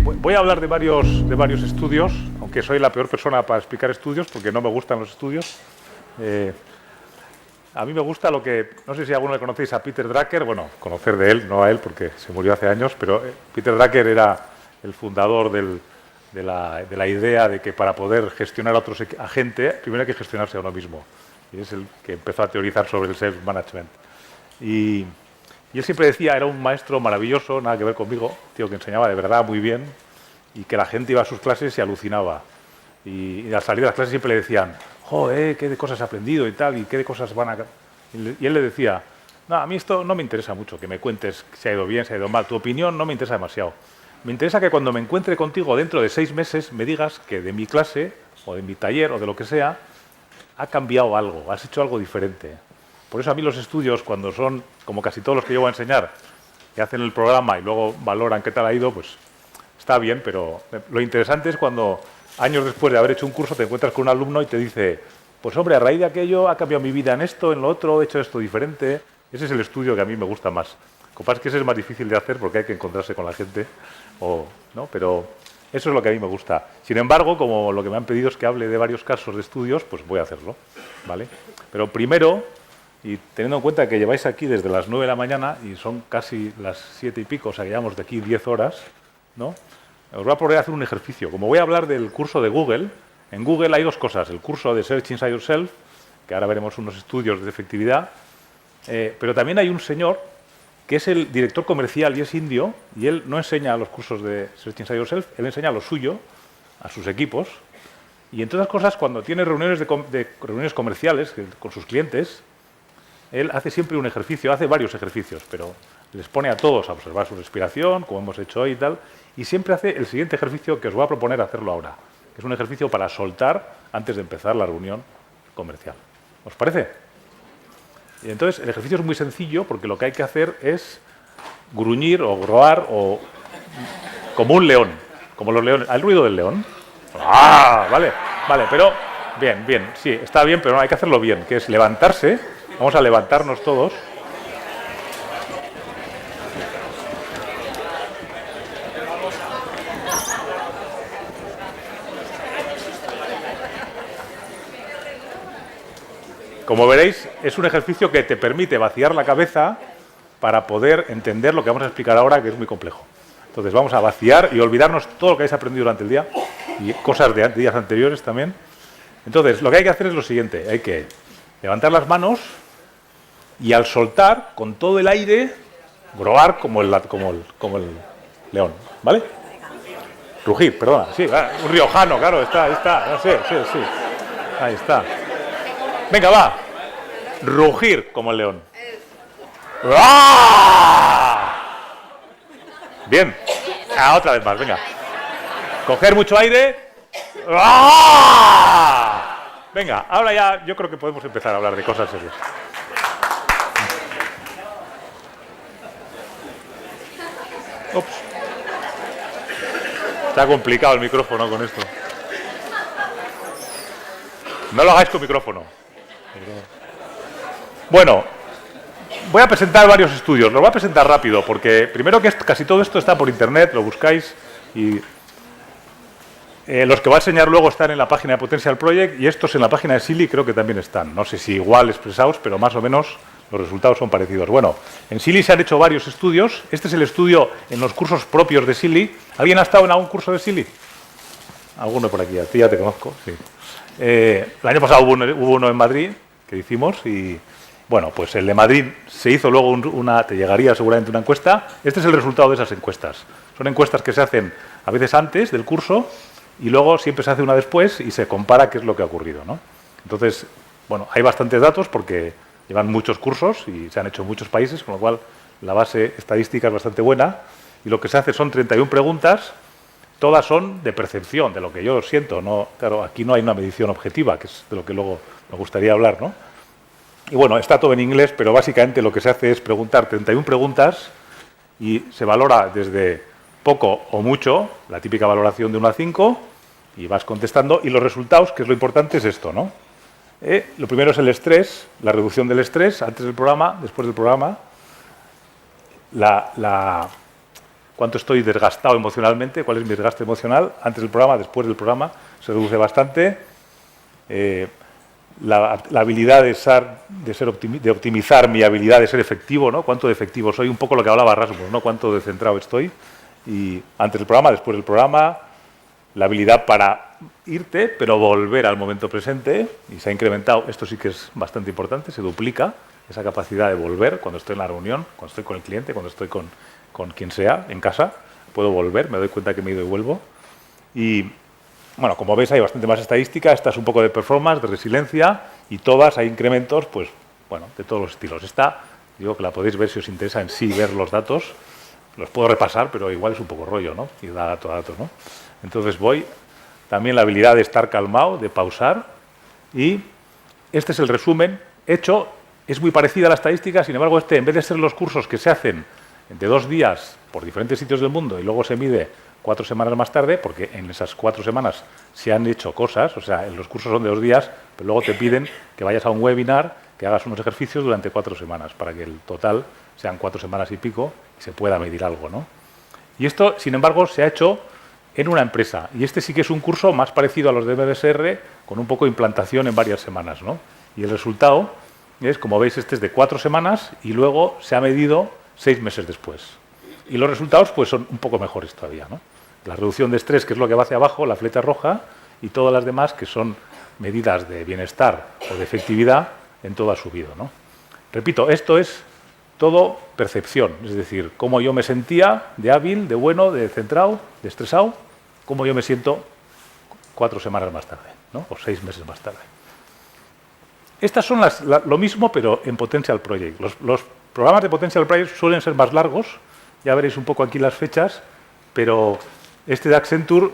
Voy a hablar de varios estudios, aunque soy la peor persona para explicar estudios porque no me gustan los estudios. A mí me gusta lo que, no sé si alguno le conocéis a Peter Drucker, bueno, conocer de él, no a él porque se murió hace años, pero Peter Drucker era el fundador de la idea de que para poder gestionar a gente, primero hay que gestionarse a uno mismo. Y es el que empezó a teorizar sobre el self-management. Y él siempre decía, era un maestro maravilloso, nada que ver conmigo, tío que enseñaba de verdad muy bien y que la gente iba a sus clases y alucinaba. Y al salir de las clases siempre le decían, joder, qué de cosas has aprendido y tal, y qué de cosas van a... Y él le decía, no, a mí esto no me interesa mucho, que me cuentes si ha ido bien, si ha ido mal, tu opinión no me interesa demasiado. Me interesa que cuando me encuentre contigo dentro de 6 meses me digas que de mi clase o de mi taller o de lo que sea ha cambiado algo, has hecho algo diferente. Por eso a mí los estudios, cuando son, como casi todos los que yo voy a enseñar, que hacen el programa y luego valoran qué tal ha ido, pues está bien, pero lo interesante es cuando años después de haber hecho un curso te encuentras con un alumno y te dice, pues hombre, a raíz de aquello ha cambiado mi vida en esto, en lo otro, he hecho esto diferente. Ese es el estudio que a mí me gusta más. Lo que pasa es que ese es más difícil de hacer porque hay que encontrarse con la gente, ¿no? Pero eso es lo que a mí me gusta. Sin embargo, como lo que me han pedido es que hable de varios casos de estudios, pues voy a hacerlo, ¿vale? Pero primero, y teniendo en cuenta que lleváis aquí desde las 9 de la mañana y son casi las 7 y pico, o sea que llevamos de aquí 10 horas, ¿no? Os voy a proponer hacer un ejercicio. Como voy a hablar del curso de Google, en Google hay dos cosas. El curso de Search Inside Yourself, que ahora veremos unos estudios de efectividad, pero también hay un señor que es el director comercial y es indio, y él no enseña los cursos de Search Inside Yourself, él enseña lo suyo a sus equipos, y entre otras cosas, cuando tiene reuniones comerciales con sus clientes, él hace siempre un ejercicio, hace varios ejercicios, pero les pone a todos a observar su respiración, como hemos hecho hoy y tal, y siempre hace el siguiente ejercicio que os voy a proponer hacerlo ahora, que es un ejercicio para soltar antes de empezar la reunión comercial. ¿Os parece? Y entonces, el ejercicio es muy sencillo porque lo que hay que hacer es gruñir o groar o como un león, como los leones. ¿Al ruido del león? ¡Ah! Vale, pero bien, sí, está bien, pero no, hay que hacerlo bien, que es levantarse. Vamos a levantarnos todos. Como veréis, es un ejercicio que te permite vaciar la cabeza para poder entender lo que vamos a explicar ahora, que es muy complejo. Entonces vamos a vaciar y olvidarnos todo lo que habéis aprendido durante el día y cosas de días anteriores también. Entonces, lo que hay que hacer es lo siguiente. Hay que levantar las manos y al soltar, con todo el aire, groar como el león, ¿vale? Rugir, perdona. Sí, un riojano, claro, ahí está. No sé, sí. Ahí está. Venga, va. Rugir como el león. ¡Ah! Bien. Otra vez más, venga. Coger mucho aire. ¡Ah! Venga, ahora ya yo creo que podemos empezar a hablar de cosas serias. Ups. Está complicado el micrófono con esto. No lo hagáis con micrófono. Bueno, voy a presentar varios estudios. Los voy a presentar rápido porque primero que casi todo esto está por internet, lo buscáis y los que voy a enseñar luego están en la página de Potential Project y estos en la página de Silly creo que también están. No sé si igual expresados, pero más o menos los resultados son parecidos. Bueno, en Silly se han hecho varios estudios. Este es el estudio en los cursos propios de Silly. ¿Alguien ha estado en algún curso de Silly? Alguno por aquí, a ti ya te conozco, sí. El año pasado hubo uno en Madrid que hicimos y, bueno, pues el de Madrid se hizo luego te llegaría seguramente una encuesta. Este es el resultado de esas encuestas. Son encuestas que se hacen a veces antes del curso y luego siempre se hace una después y se compara qué es lo que ha ocurrido, ¿no? Entonces, bueno, hay bastantes datos porque llevan muchos cursos y se han hecho en muchos países, con lo cual la base estadística es bastante buena y lo que se hace son 31 preguntas. Todas son de percepción, de lo que yo siento. No, claro, aquí no hay una medición objetiva, que es de lo que luego me gustaría hablar, ¿no? Y bueno, está todo en inglés, pero básicamente lo que se hace es preguntar 31 preguntas y se valora desde poco o mucho, la típica valoración de 1 a 5, y vas contestando. Y los resultados, que es lo importante, es esto, ¿no? Lo primero es el estrés, la reducción del estrés, antes del programa, después del programa. cuánto estoy desgastado emocionalmente, cuál es mi desgaste emocional, antes del programa, después del programa, se reduce bastante. La habilidad de optimizar mi habilidad de ser efectivo, ¿no? Cuánto de efectivo soy, un poco lo que hablaba Rasmus, ¿no? Cuánto de centrado estoy. Y antes del programa, después del programa, la habilidad para irte, pero volver al momento presente, y se ha incrementado, esto sí que es bastante importante, se duplica esa capacidad de volver cuando estoy en la reunión, cuando estoy con el cliente, cuando estoy con quien sea, en casa, puedo volver, me doy cuenta que me he ido y vuelvo. Y, bueno, como veis hay bastante más estadística, esta es un poco de performance, de resiliencia, y todas hay incrementos, pues, bueno, de todos los estilos. Esta, digo que la podéis ver si os interesa en sí ver los datos, los puedo repasar, pero igual es un poco rollo, ¿no? Y da dato a dato, ¿no? Entonces voy, también la habilidad de estar calmado, de pausar, y este es el resumen hecho, es muy parecida a la estadística, sin embargo, en vez de ser los cursos que se hacen de 2 días por diferentes sitios del mundo y luego se mide 4 semanas más tarde, porque en esas 4 semanas se han hecho cosas, o sea, los cursos son de 2 días, pero luego te piden que vayas a un webinar, que hagas unos ejercicios durante 4 semanas, para que el total sean 4 semanas y pico y se pueda medir algo, ¿no? Y esto, sin embargo, se ha hecho en una empresa, y este sí que es un curso más parecido a los de MBSR, con un poco de implantación en varias semanas, ¿no? Y el resultado es, como veis, este es de 4 semanas y luego se ha medido 6 meses después. Y los resultados pues son un poco mejores todavía, ¿no? La reducción de estrés, que es lo que va hacia abajo, la fleta roja, y todas las demás, que son medidas de bienestar o de efectividad, en todo ha subido, ¿no? Repito, esto es todo percepción, es decir, cómo yo me sentía de hábil, de bueno, de centrado, de estresado, cómo yo me siento 4 semanas más tarde, ¿no? O 6 meses más tarde. Estas son lo mismo, pero en Potential Project. Los programas de Potential Project suelen ser más largos, ya veréis un poco aquí las fechas, pero este de Accenture,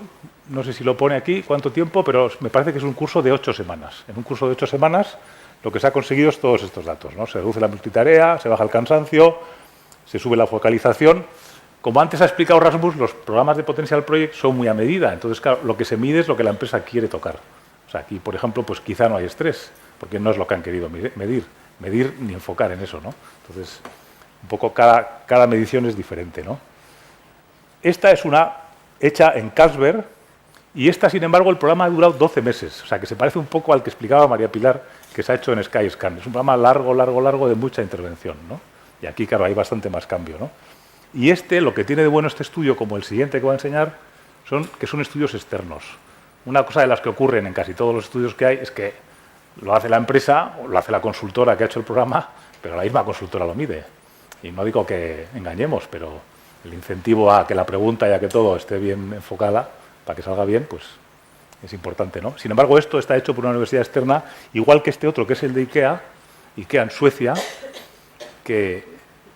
no sé si lo pone aquí, cuánto tiempo, pero me parece que es un curso de 8 semanas. En un curso de 8 semanas lo que se ha conseguido es todos estos datos, ¿no? Se reduce la multitarea, se baja el cansancio, se sube la focalización. Como antes ha explicado Rasmus, los programas de Potential Project son muy a medida, entonces, claro, lo que se mide es lo que la empresa quiere tocar. O sea, aquí, por ejemplo, pues quizá no hay estrés, porque no es lo que han querido medir ni enfocar en eso, ¿no? Entonces, un poco cada medición es diferente, ¿no? Esta es una hecha en Casper y esta, sin embargo, el programa ha durado 12 meses, o sea, que se parece un poco al que explicaba María Pilar, que se ha hecho en Skyscan. Es un programa largo de mucha intervención, ¿no? Y aquí, claro, hay bastante más cambio, ¿no? Y lo que tiene de bueno este estudio, como el siguiente que voy a enseñar, que son estudios externos. Una cosa de las que ocurren en casi todos los estudios que hay es que lo hace la empresa, o lo hace la consultora que ha hecho el programa, pero la misma consultora lo mide. Y no digo que engañemos, pero el incentivo a que la pregunta y a que todo esté bien enfocada, para que salga bien, pues es importante, ¿no? Sin embargo, esto está hecho por una universidad externa, igual que este otro, que es el de IKEA en Suecia, que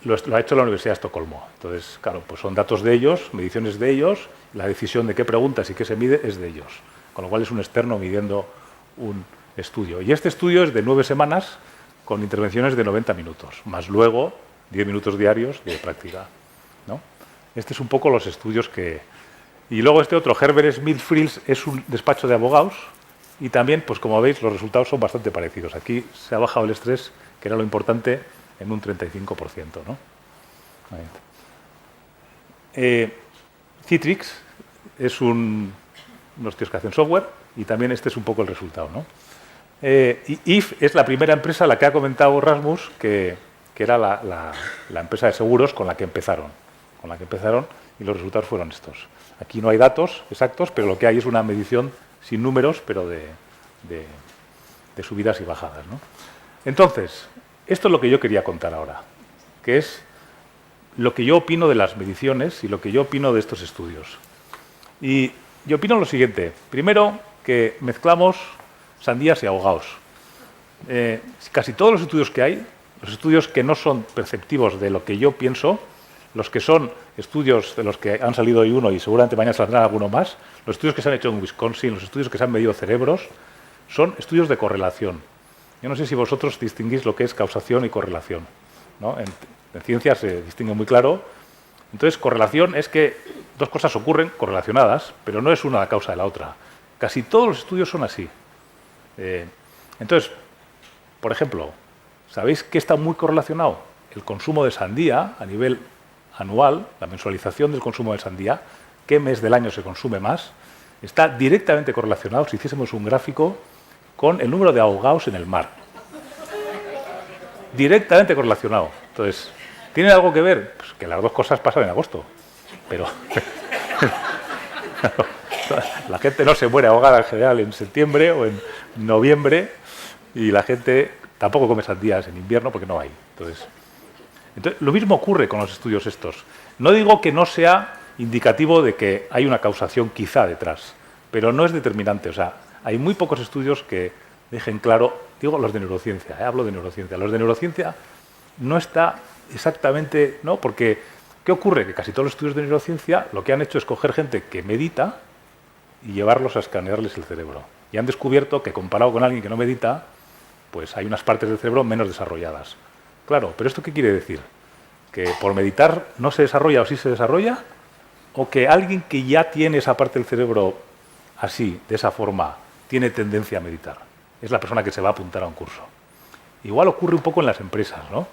lo ha hecho la Universidad de Estocolmo. Entonces, claro, pues son datos de ellos, mediciones de ellos, la decisión de qué preguntas y qué se mide es de ellos. Con lo cual es un externo midiendo un estudio. Y este estudio es de 9 semanas con intervenciones de 90 minutos, más luego 10 minutos diarios de práctica, ¿no? Este es un poco los estudios que... Y luego este otro, Herbert Smith Frills, es un despacho de abogados y también, pues como veis, los resultados son bastante parecidos. Aquí se ha bajado el estrés, que era lo importante, en un 35%, ¿no? Citrix es unos tíos que hacen software y también este es un poco el resultado, ¿no? Y IF es la primera empresa, la que ha comentado Rasmus, que era la empresa de seguros con la que empezaron. Y los resultados fueron estos. Aquí no hay datos exactos, pero lo que hay es una medición sin números, pero de subidas y bajadas, ¿no? Entonces, esto es lo que yo quería contar ahora, que es lo que yo opino de las mediciones y lo que yo opino de estos estudios. Y yo opino lo siguiente. Primero, que mezclamos sandías y ahogados. Casi todos los estudios que hay, los estudios que no son perceptivos de lo que yo pienso, los que son estudios de los que han salido hoy uno y seguramente mañana saldrá alguno más, los estudios que se han hecho en Wisconsin, los estudios que se han medido cerebros, son estudios de correlación. Yo no sé si vosotros distinguís lo que es causación y correlación, ¿no? En ciencia se distingue muy claro. Entonces, correlación es que dos cosas ocurren correlacionadas, pero no es una la causa de la otra. Casi todos los estudios son así. Entonces, por ejemplo, ¿sabéis qué está muy correlacionado? El consumo de sandía a nivel anual, la mensualización del consumo de sandía, qué mes del año se consume más, está directamente correlacionado, si hiciésemos un gráfico, con el número de ahogados en el mar. Directamente correlacionado. Entonces, ¿tiene algo que ver? Pues que las dos cosas pasan en agosto. Pero la gente no se muere ahogada en general en septiembre o en noviembre y la gente tampoco come sandías en invierno porque no hay. Entonces, lo mismo ocurre con los estudios estos. No digo que no sea indicativo de que hay una causación quizá detrás, pero no es determinante. O sea, hay muy pocos estudios que dejen claro, digo los de neurociencia, hablo de neurociencia. Los de neurociencia no está exactamente, ¿no? Porque, ¿qué ocurre? Que casi todos los estudios de neurociencia lo que han hecho es coger gente que medita y llevarlos a escanearles el cerebro. Y han descubierto que comparado con alguien que no medita, pues hay unas partes del cerebro menos desarrolladas. Claro, pero ¿esto qué quiere decir? ¿Que por meditar no se desarrolla o sí se desarrolla? ¿O que alguien que ya tiene esa parte del cerebro así, de esa forma, tiene tendencia a meditar? Es la persona que se va a apuntar a un curso. Igual ocurre un poco en las empresas, ¿no?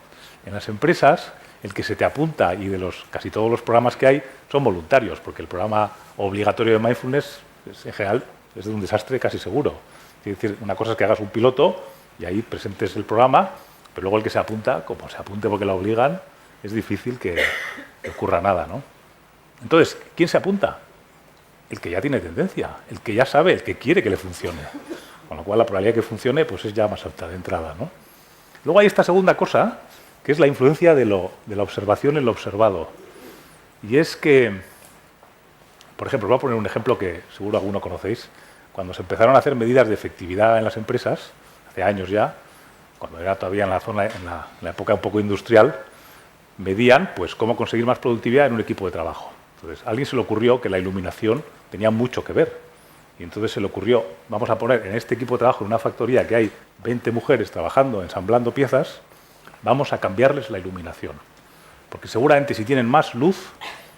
En las empresas, el que se te apunta, y de los casi todos los programas que hay, son voluntarios, porque el programa obligatorio de mindfulness, en general, es de un desastre casi seguro. Es decir, una cosa es que hagas un piloto y ahí presentes el programa, pero luego el que se apunta, como se apunte porque la obligan, es difícil que ocurra nada, ¿no? Entonces, ¿quién se apunta? El que ya tiene tendencia, el que ya sabe, el que quiere que le funcione. Con lo cual la probabilidad de que funcione pues es ya más alta de entrada, ¿no? Luego hay esta segunda cosa, que es la influencia de la observación en lo observado. Y es que, por ejemplo, os voy a poner un ejemplo que seguro alguno conocéis. Cuando se empezaron a hacer medidas de efectividad en las empresas, hace años ya, cuando era todavía en la zona, en la época un poco industrial, medían pues cómo conseguir más productividad en un equipo de trabajo. Entonces, a alguien se le ocurrió que la iluminación tenía mucho que ver. Y entonces se le ocurrió, vamos a poner en este equipo de trabajo, en una factoría que hay 20 mujeres trabajando, ensamblando piezas, vamos a cambiarles la iluminación. Porque seguramente si tienen más luz,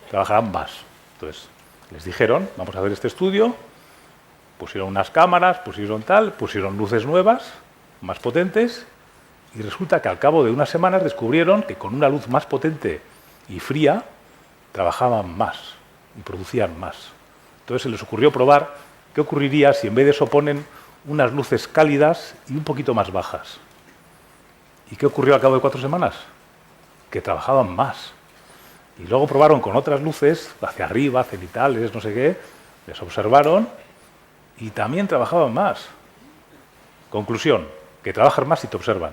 trabajarán más. Entonces, les dijeron, vamos a hacer este estudio, pusieron unas cámaras, pusieron luces nuevas, más potentes, y resulta que al cabo de unas semanas descubrieron que con una luz más potente y fría, trabajaban más y producían más. Entonces se les ocurrió probar qué ocurriría si en vez de eso ponen unas luces cálidas y un poquito más bajas. ¿Y qué ocurrió al cabo de 4 semanas? Que trabajaban más. Y luego probaron con otras luces, hacia arriba, cenitales, no sé qué, les observaron y también trabajaban más. Conclusión, que trabajas más si te observan.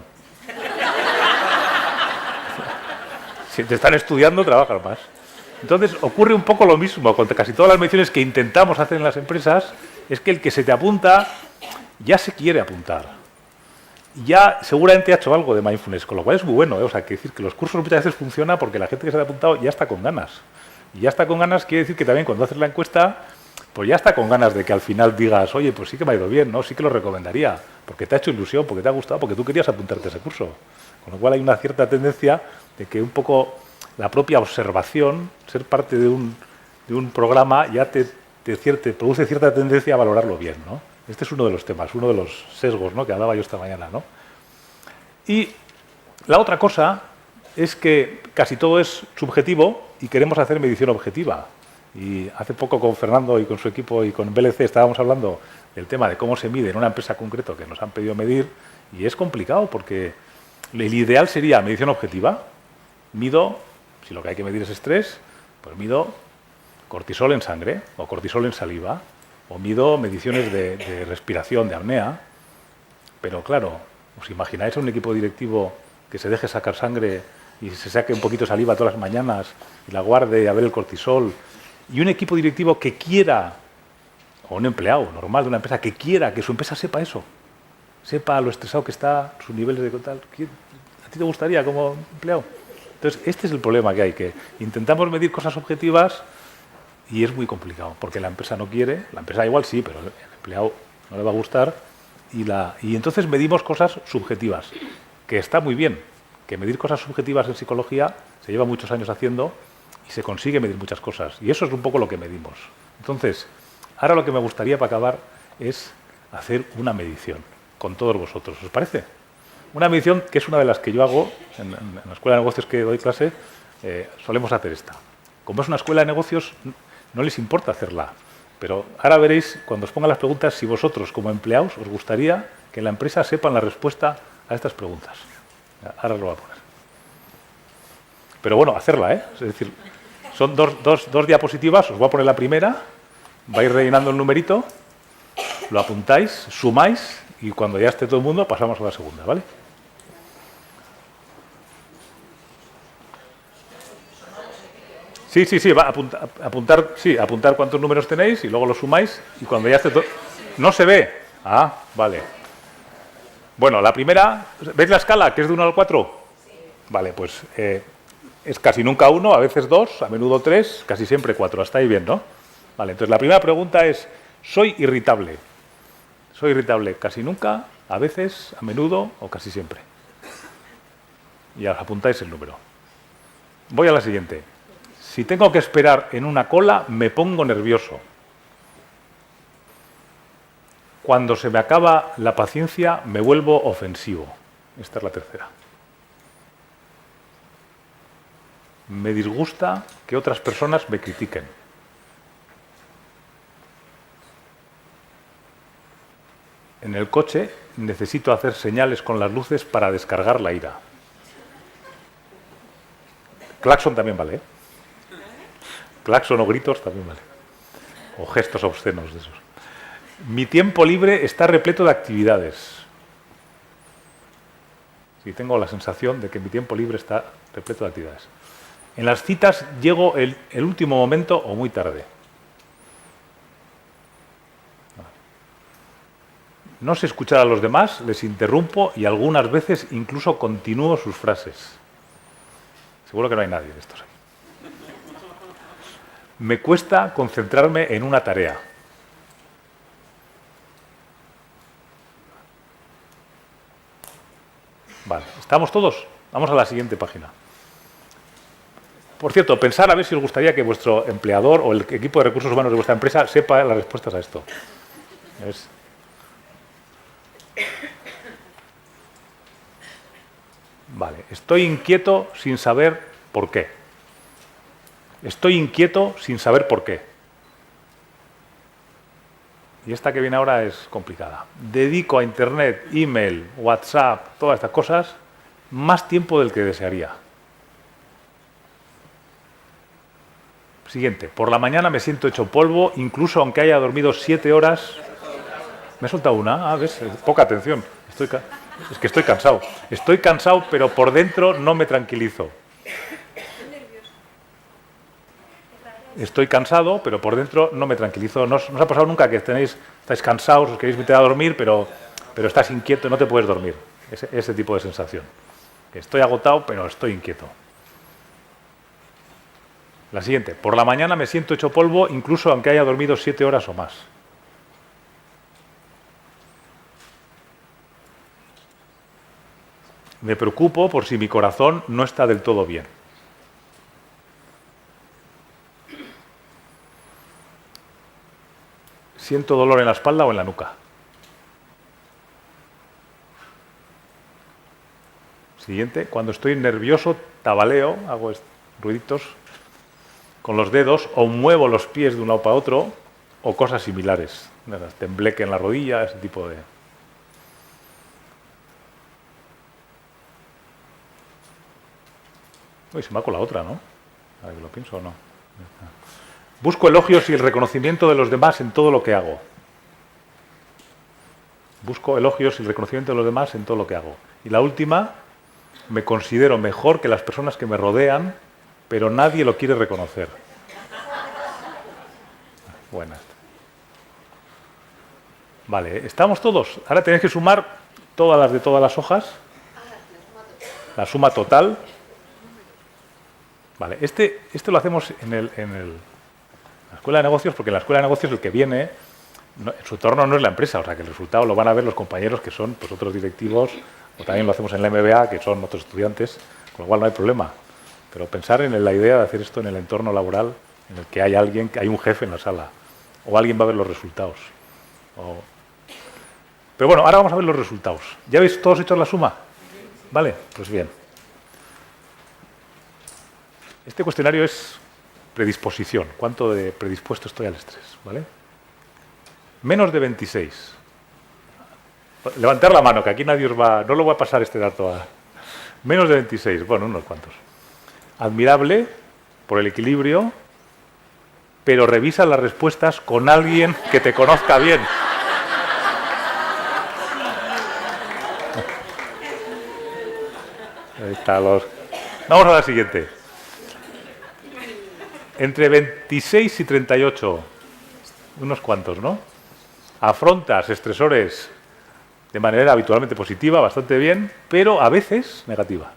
Si te están estudiando, trabajas más. Entonces ocurre un poco lo mismo con casi todas las mediciones que intentamos hacer en las empresas, es que el que se te apunta ya se quiere apuntar. Ya seguramente ha hecho algo de mindfulness, con lo cual es muy bueno, ¿eh? O sea, que decir que los cursos muchas veces funcionan porque la gente que se ha apuntado ya está con ganas. Y ya está con ganas quiere decir que también cuando haces la encuesta, pues ya está con ganas de que al final digas, oye, pues sí que me ha ido bien, ¿no? Sí que lo recomendaría, porque te ha hecho ilusión, porque te ha gustado, porque tú querías apuntarte a ese curso. Con lo cual hay una cierta tendencia de que un poco la propia observación, ser parte de un programa, ya te produce cierta tendencia a valorarlo bien, ¿no? Este es uno de los temas, uno de los sesgos, ¿no?, que hablaba yo esta mañana, ¿no? Y la otra cosa es que casi todo es subjetivo y queremos hacer medición objetiva. Y hace poco con Fernando y con su equipo y con BLC estábamos hablando del tema de cómo se mide en una empresa concreta que nos han pedido medir, y es complicado porque el ideal sería medición objetiva. Mido, si lo que hay que medir es estrés, pues mido cortisol en sangre o cortisol en saliva, o mido mediciones de respiración, de apnea. Pero claro, ¿os imagináis a un equipo directivo que se deje sacar sangre y se saque un poquito de saliva todas las mañanas y la guarde a ver el cortisol? Y un equipo directivo que quiera, o un empleado normal de una empresa, que quiera que su empresa sepa eso, sepa lo estresado que está, sus niveles de tal. ¿A ti te gustaría como empleado? Entonces, este es el problema que hay, que intentamos medir cosas objetivas y es muy complicado, porque la empresa no quiere, la empresa igual sí, pero el empleado no le va a gustar, y entonces medimos cosas subjetivas, que está muy bien, que medir cosas subjetivas en psicología se lleva muchos años haciendo y se consigue medir muchas cosas, y eso es un poco lo que medimos. Entonces, ahora lo que me gustaría para acabar es hacer una medición con todos vosotros, ¿os parece? Una medición que es una de las que yo hago en la Escuela de Negocios que doy clase, solemos hacer esta. Como es una escuela de negocios, no les importa hacerla. Pero ahora veréis, cuando os ponga las preguntas, si vosotros, como empleados, os gustaría que en la empresa sepan la respuesta a estas preguntas. Ahora os lo voy a poner. Pero bueno, hacerla, ¿eh? Es decir, son dos diapositivas, os voy a poner la primera, vais rellenando el numerito, lo apuntáis, sumáis, y cuando ya esté todo el mundo, pasamos a la segunda, ¿vale? Sí, va a apuntar cuántos números tenéis y luego los sumáis y cuando ya esté todo... ¿No se ve? Ah, vale. Bueno, la primera, ¿veis la escala que es de 1 al 4? Vale, pues es casi nunca 1, a veces 2, a menudo 3, casi siempre 4. Hasta ahí bien, ¿no? Vale, entonces la primera pregunta es, ¿soy irritable? Soy irritable casi nunca, a veces, a menudo o casi siempre. Y os apuntáis el número. Voy a la siguiente. Si tengo que esperar en una cola, me pongo nervioso. Cuando se me acaba la paciencia, me vuelvo ofensivo. Esta es la tercera. Me disgusta que otras personas me critiquen. En el coche necesito hacer señales con las luces para descargar la ira. Claxon también vale, ¿eh? Claxon o gritos también vale. O gestos obscenos de esos. Mi tiempo libre está repleto de actividades. Sí, tengo la sensación de que mi tiempo libre está repleto de actividades. En las citas llego el último momento o muy tarde. No sé escuchar a los demás, les interrumpo y algunas veces incluso continúo sus frases. Seguro que no hay nadie de estos aquí. Me cuesta concentrarme en una tarea. Vale, ¿estamos todos? Vamos a la siguiente página. Por cierto, pensar a ver si os gustaría que vuestro empleador o el equipo de recursos humanos de vuestra empresa sepa las respuestas a esto. Vale, estoy inquieto sin saber por qué. Estoy inquieto sin saber por qué. Y esta que viene ahora es complicada. Dedico a Internet, email, WhatsApp, todas estas cosas, más tiempo del que desearía. Siguiente. Por la mañana me siento hecho polvo, incluso aunque haya dormido 7 horas. Me he soltado una. Ah, ves, poca atención. Es que estoy cansado. Estoy cansado, pero por dentro no me tranquilizo. Estoy cansado, pero por dentro no me tranquilizo. ¿No os ha pasado nunca que estáis cansados, os queréis meter a dormir, pero estás inquieto, no te puedes dormir? Ese tipo de sensación. Estoy agotado, pero estoy inquieto. La siguiente. Por la mañana me siento hecho polvo, incluso aunque haya dormido 7 horas o más. Me preocupo por si mi corazón no está del todo bien. Siento dolor en la espalda o en la nuca. Siguiente. Cuando estoy nervioso, tabaleo, hago ruiditos con los dedos o muevo los pies de un lado para otro o cosas similares. Tembleque en la rodilla, ese tipo de... Uy, se me ha colado otra, ¿no? A ver, ¿lo pienso o no? Busco elogios y el reconocimiento de los demás en todo lo que hago. Busco elogios y el reconocimiento de los demás en todo lo que hago. Y la última, me considero mejor que las personas que me rodean, pero nadie lo quiere reconocer. Buenas. Vale, ¿estamos todos? Ahora tenéis que sumar todas las de todas las hojas. La suma total. Vale, este lo hacemos en la escuela de negocios, porque en la escuela de negocios el que viene, su entorno no es la empresa, o sea que el resultado lo van a ver los compañeros que son pues, otros directivos, o también lo hacemos en la MBA, que son otros estudiantes, con lo cual no hay problema. Pero pensar en la idea de hacer esto en el entorno laboral, en el que hay alguien, que hay un jefe en la sala, o alguien va a ver los resultados. Pero bueno, ahora vamos a ver los resultados. ¿Ya habéis todos hecho la suma? ¿Vale? Pues bien. Este cuestionario es predisposición. ¿Cuánto de predispuesto estoy al estrés? ¿Vale? Menos de 26. Levantar la mano, que aquí nadie os va... No lo voy a pasar este dato a... Menos de 26. Bueno, unos cuantos. Admirable por el equilibrio, pero revisa las respuestas con alguien que te conozca bien. Ahí está los... Vamos a la siguiente. Entre 26 y 38, unos cuantos, ¿no? Afrontas estresores de manera habitualmente positiva, bastante bien, pero a veces negativa.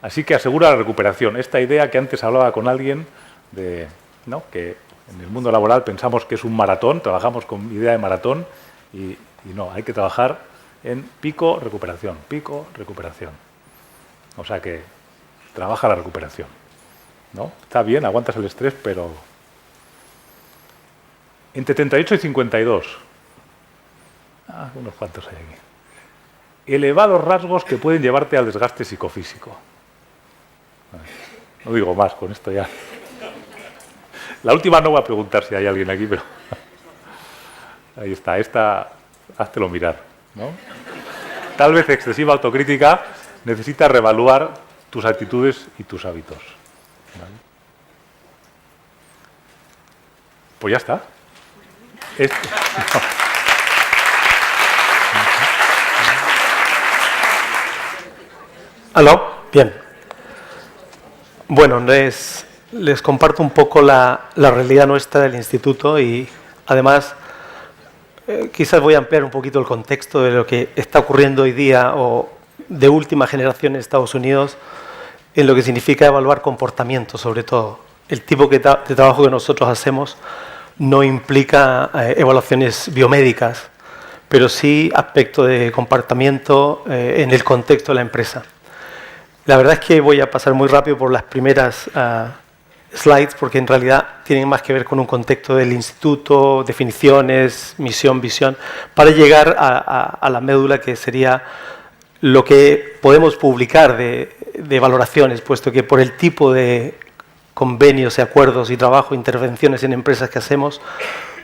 Así que asegura la recuperación. Esta idea que antes hablaba con alguien, de, ¿no?, que en el mundo laboral pensamos que es un maratón, trabajamos con idea de maratón, y no, hay que trabajar en pico, recuperación, O sea que trabaja la recuperación, ¿no? Está bien, aguantas el estrés, pero... Entre 38 y 52. Unos cuantos hay aquí. Elevados rasgos que pueden llevarte al desgaste psicofísico. No digo más, con esto ya. La última no voy a preguntar si hay alguien aquí, pero... Ahí está, esta... Háztelo mirar, ¿no? Tal vez excesiva autocrítica necesita reevaluar tus actitudes y tus hábitos. ¿Vale? Pues ya está. ¿Aló? Bien. Bueno, les comparto un poco la realidad nuestra del instituto y además quizás voy a ampliar un poquito el contexto de lo que está ocurriendo hoy día o de última generación en Estados Unidos en lo que significa evaluar comportamiento, sobre todo. El tipo de trabajo que nosotros hacemos no implica evaluaciones biomédicas, pero sí aspectos de comportamiento en el contexto de la empresa. La verdad es que voy a pasar muy rápido por las primeras slides porque en realidad tienen más que ver con un contexto del instituto, definiciones, misión, visión, para llegar a la médula que sería lo que podemos publicar de valoraciones, puesto que por el tipo de convenios y acuerdos y trabajo, intervenciones en empresas que hacemos,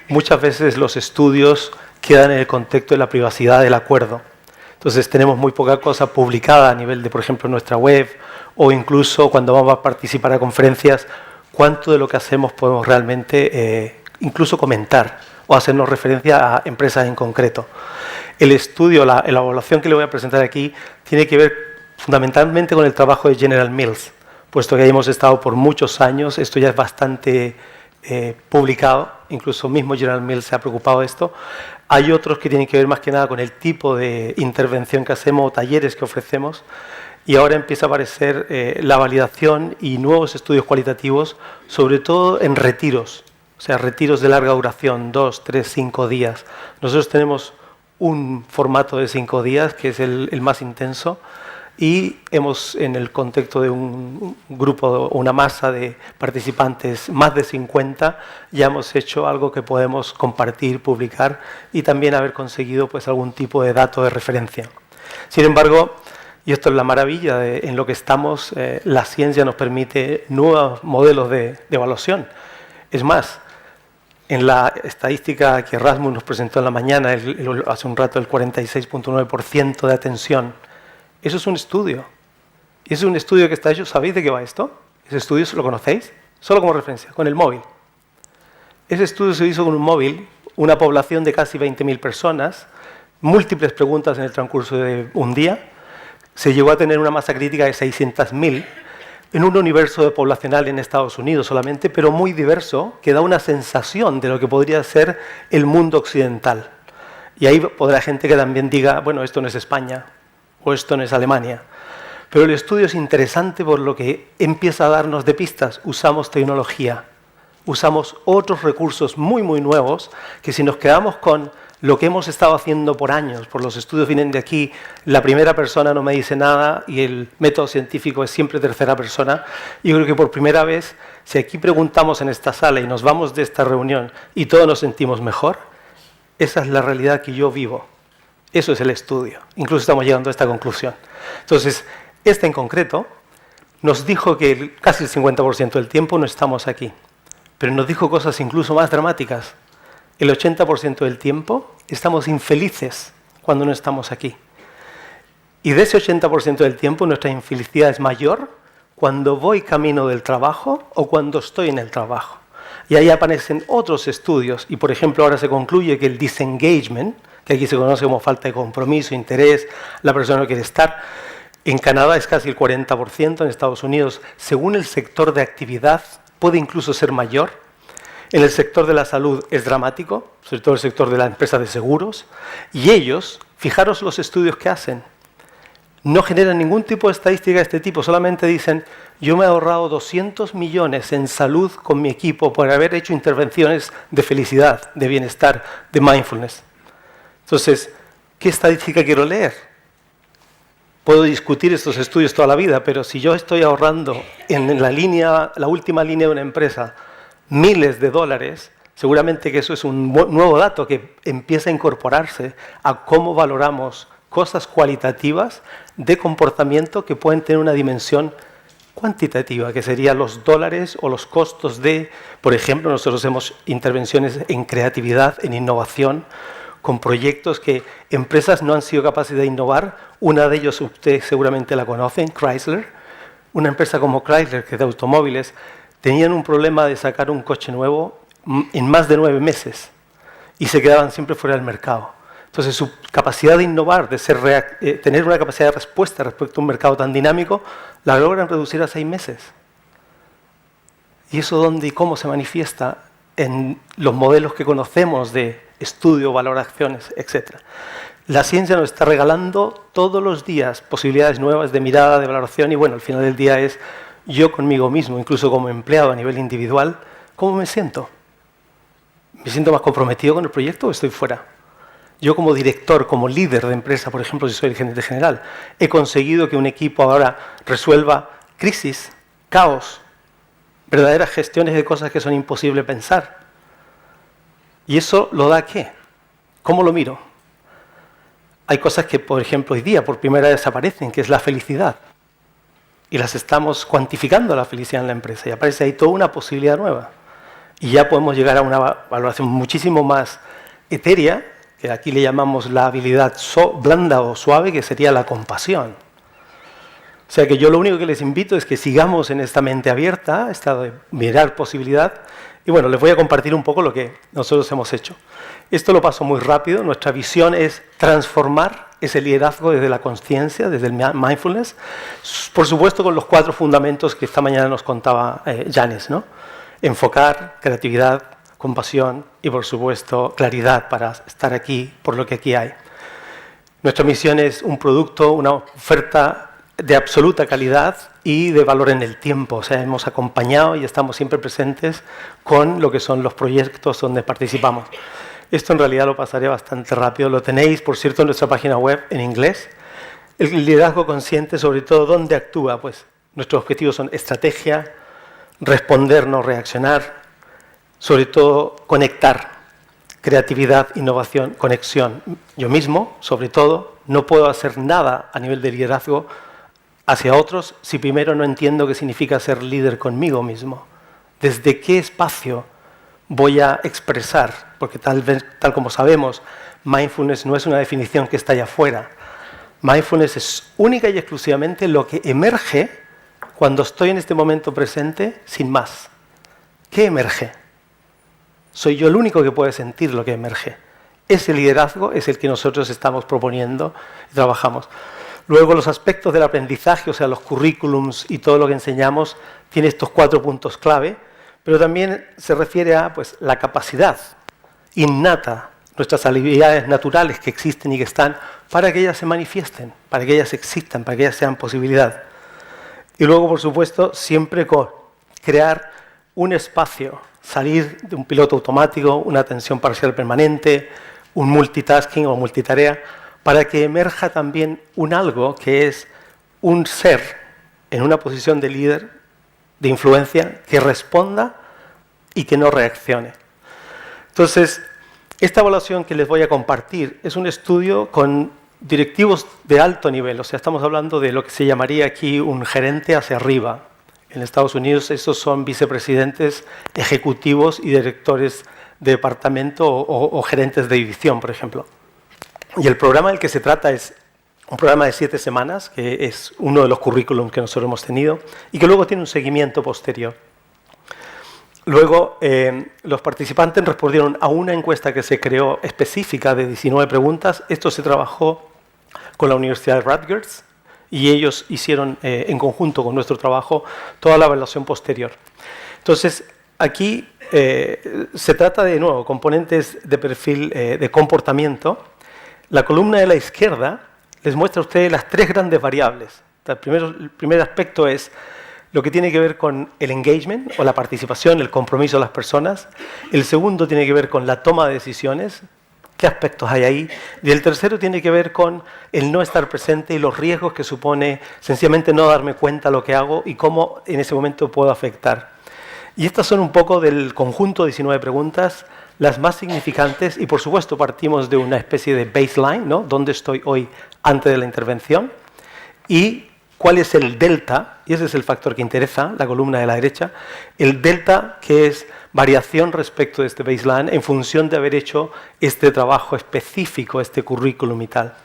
muchas veces los estudios quedan en el contexto de la privacidad del acuerdo. Entonces tenemos muy poca cosa publicada a nivel de, por ejemplo, nuestra web o incluso cuando vamos a participar a conferencias, cuánto de lo que hacemos podemos realmente incluso comentar o hacernos referencia a empresas en concreto. El estudio, la evaluación que le voy a presentar aquí, tiene que ver fundamentalmente con el trabajo de General Mills, puesto que ahí hemos estado por muchos años, esto ya es bastante publicado, incluso mismo General Mills se ha preocupado de esto. Hay otros que tienen que ver más que nada con el tipo de intervención que hacemos o talleres que ofrecemos, y ahora empieza a aparecer la validación y nuevos estudios cualitativos, sobre todo en retiros, o sea, retiros de larga duración, 2, 3, 5 días. Nosotros tenemos un formato de 5 días, que es el más intenso, y hemos, en el contexto de un grupo o una masa de participantes, más de 50, ya hemos hecho algo que podemos compartir, publicar y también haber conseguido pues, algún tipo de dato de referencia. Sin embargo, y esto es la maravilla en lo que estamos, la ciencia nos permite nuevos modelos de evaluación. Es más, en la estadística que Rasmus nos presentó en la mañana, hace un rato, el 46.9% de atención. Eso es un estudio. Y es un estudio que está hecho, ¿sabéis de qué va esto? Ese estudio, ¿lo conocéis? Solo como referencia, con el móvil. Ese estudio se hizo con un móvil, una población de casi 20.000 personas, múltiples preguntas en el transcurso de un día. Se llegó a tener una masa crítica de 600.000 en un universo poblacional en Estados Unidos solamente, pero muy diverso, que da una sensación de lo que podría ser el mundo occidental. Y ahí podrá gente que también diga, bueno, esto no es España, o esto no es Alemania. Pero el estudio es interesante por lo que empieza a darnos de pistas. Usamos tecnología, usamos otros recursos muy, muy nuevos, que si nos quedamos con lo que hemos estado haciendo por años, por los estudios vienen de aquí, la primera persona no me dice nada y el método científico es siempre tercera persona, yo creo que por primera vez, si aquí preguntamos en esta sala y nos vamos de esta reunión y todos nos sentimos mejor, esa es la realidad que yo vivo. Eso es el estudio. Incluso estamos llegando a esta conclusión. Entonces, este en concreto nos dijo que casi el 50% del tiempo no estamos aquí. Pero nos dijo cosas incluso más dramáticas. El 80% del tiempo estamos infelices cuando no estamos aquí. Y de ese 80% del tiempo nuestra infelicidad es mayor cuando voy camino del trabajo o cuando estoy en el trabajo. Y ahí aparecen otros estudios. Y, por ejemplo, ahora se concluye que el disengagement, que aquí se conoce como falta de compromiso, interés, la persona no quiere estar, en Canadá es casi el 40%, en Estados Unidos, según el sector de actividad, puede incluso ser mayor. En el sector de la salud es dramático, sobre todo el sector de la empresa de seguros. Y ellos, fijaros los estudios que hacen, no generan ningún tipo de estadística de este tipo, solamente dicen, yo me he ahorrado 200 millones en salud con mi equipo por haber hecho intervenciones de felicidad, de bienestar, de mindfulness. Entonces, ¿qué estadística quiero leer? Puedo discutir estos estudios toda la vida, pero si yo estoy ahorrando en la última línea de una empresa miles de dólares, seguramente que eso es un nuevo dato que empieza a incorporarse a cómo valoramos cosas cualitativas de comportamiento que pueden tener una dimensión cuantitativa, que serían los dólares o los costos de, por ejemplo, nosotros hacemos intervenciones en creatividad, en innovación, con proyectos que empresas no han sido capaces de innovar. Una de ellos ustedes seguramente la conocen, Chrysler. Una empresa como Chrysler, que es de automóviles, tenían un problema de sacar un coche nuevo en más de 9 meses y se quedaban siempre fuera del mercado. Entonces, su capacidad de innovar, de tener una capacidad de respuesta respecto a un mercado tan dinámico, la logran reducir a 6 meses. ¿Y eso dónde y cómo se manifiesta? En los modelos que conocemos de estudio, valoraciones, etc. La ciencia nos está regalando todos los días posibilidades nuevas de mirada, de valoración, y bueno, al final del día es yo conmigo mismo, incluso como empleado a nivel individual, ¿cómo me siento? ¿Me siento más comprometido con el proyecto o estoy fuera? Yo como director, como líder de empresa, por ejemplo, si soy el gerente general, he conseguido que un equipo ahora resuelva crisis, caos, verdaderas gestiones de cosas que son imposibles pensar. ¿Y eso lo da qué? ¿Cómo lo miro? Hay cosas que, por ejemplo, hoy día por primera vez aparecen, que es la felicidad. Y las estamos cuantificando, la felicidad en la empresa. Y aparece ahí toda una posibilidad nueva. Y ya podemos llegar a una valoración muchísimo más etérea, que aquí le llamamos la habilidad blanda o suave, que sería la compasión. O sea que yo lo único que les invito es que sigamos en esta mente abierta, estado de mirar posibilidad. Y bueno, les voy a compartir un poco lo que nosotros hemos hecho. Esto lo paso muy rápido. Nuestra visión es transformar ese liderazgo desde la consciencia, desde el mindfulness. Por supuesto, con los 4 fundamentos que esta mañana nos contaba Janis, ¿no? Enfocar, creatividad, compasión y, por supuesto, claridad para estar aquí por lo que aquí hay. Nuestra misión es un producto, una oferta de absoluta calidad y de valor en el tiempo. O sea, hemos acompañado y estamos siempre presentes con lo que son los proyectos donde participamos. Esto en realidad lo pasaré bastante rápido. Lo tenéis, por cierto, en nuestra página web en inglés. El liderazgo consciente, sobre todo, ¿dónde actúa? Pues nuestros objetivos son estrategia, responder, no reaccionar, sobre todo conectar, creatividad, innovación, conexión. Yo mismo, sobre todo, no puedo hacer nada a nivel de liderazgo hacia otros si primero no entiendo qué significa ser líder conmigo mismo. ¿Desde qué espacio voy a expresar? Porque tal como sabemos, mindfulness no es una definición que está allá afuera. Mindfulness es única y exclusivamente lo que emerge cuando estoy en este momento presente sin más. ¿Qué emerge? Soy yo el único que puede sentir lo que emerge. Ese liderazgo es el que nosotros estamos proponiendo y trabajamos. Luego, los aspectos del aprendizaje, o sea, los currículums y todo lo que enseñamos, tiene estos 4 puntos clave, pero también se refiere a pues, la capacidad innata, nuestras habilidades naturales que existen y que están, para que ellas se manifiesten, para que ellas existan, para que ellas sean posibilidad. Y luego, por supuesto, siempre con crear un espacio, salir de un piloto automático, una atención parcial permanente, un multitasking o multitarea, para que emerja también un algo que es un ser en una posición de líder, de influencia, que responda y que no reaccione. Entonces, esta evaluación que les voy a compartir es un estudio con directivos de alto nivel, o sea, estamos hablando de lo que se llamaría aquí un gerente hacia arriba. En Estados Unidos esos son vicepresidentes, ejecutivos y directores de departamento o gerentes de división, por ejemplo. Y el programa del que se trata es un programa de 7 semanas, que es uno de los currículums que nosotros hemos tenido, y que luego tiene un seguimiento posterior. Luego, los participantes respondieron a una encuesta que se creó específica de 19 preguntas. Esto se trabajó con la Universidad de Rutgers y ellos hicieron en conjunto con nuestro trabajo toda la evaluación posterior. Entonces, aquí se trata de nuevo componentes de perfil de comportamiento. La columna de la izquierda les muestra a ustedes las 3 grandes variables. El primer aspecto es lo que tiene que ver con el engagement o la participación, el compromiso de las personas. El segundo tiene que ver con la toma de decisiones, qué aspectos hay ahí. Y el tercero tiene que ver con el no estar presente y los riesgos que supone sencillamente no darme cuenta de lo que hago y cómo en ese momento puedo afectar. Y estas son un poco del conjunto de 19 preguntas, las más significantes, y por supuesto partimos de una especie de baseline, ¿no? ¿Dónde estoy hoy antes de la intervención? Y ¿cuál es el delta? Y ese es el factor que interesa, la columna de la derecha. El delta, que es variación respecto de este baseline en función de haber hecho este trabajo específico, este currículum y tal.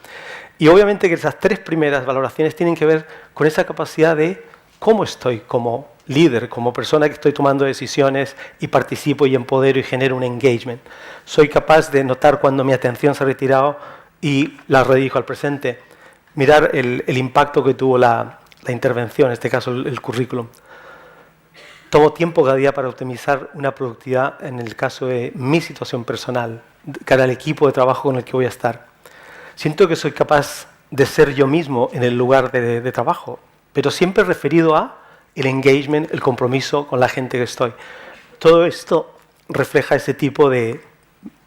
Y obviamente que esas 3 primeras valoraciones tienen que ver con esa capacidad de cómo estoy como líder, como persona que estoy tomando decisiones y participo y empodero y genero un engagement. Soy capaz de notar cuando mi atención se ha retirado y la redirijo al presente. Mirar el impacto que tuvo la intervención, en este caso el currículum. Tomo tiempo cada día para optimizar una productividad en el caso de mi situación personal, cara al equipo de trabajo con el que voy a estar. Siento que soy capaz de ser yo mismo en el lugar de trabajo, pero siempre referido a el engagement, el compromiso con la gente que estoy. Todo esto refleja ese tipo de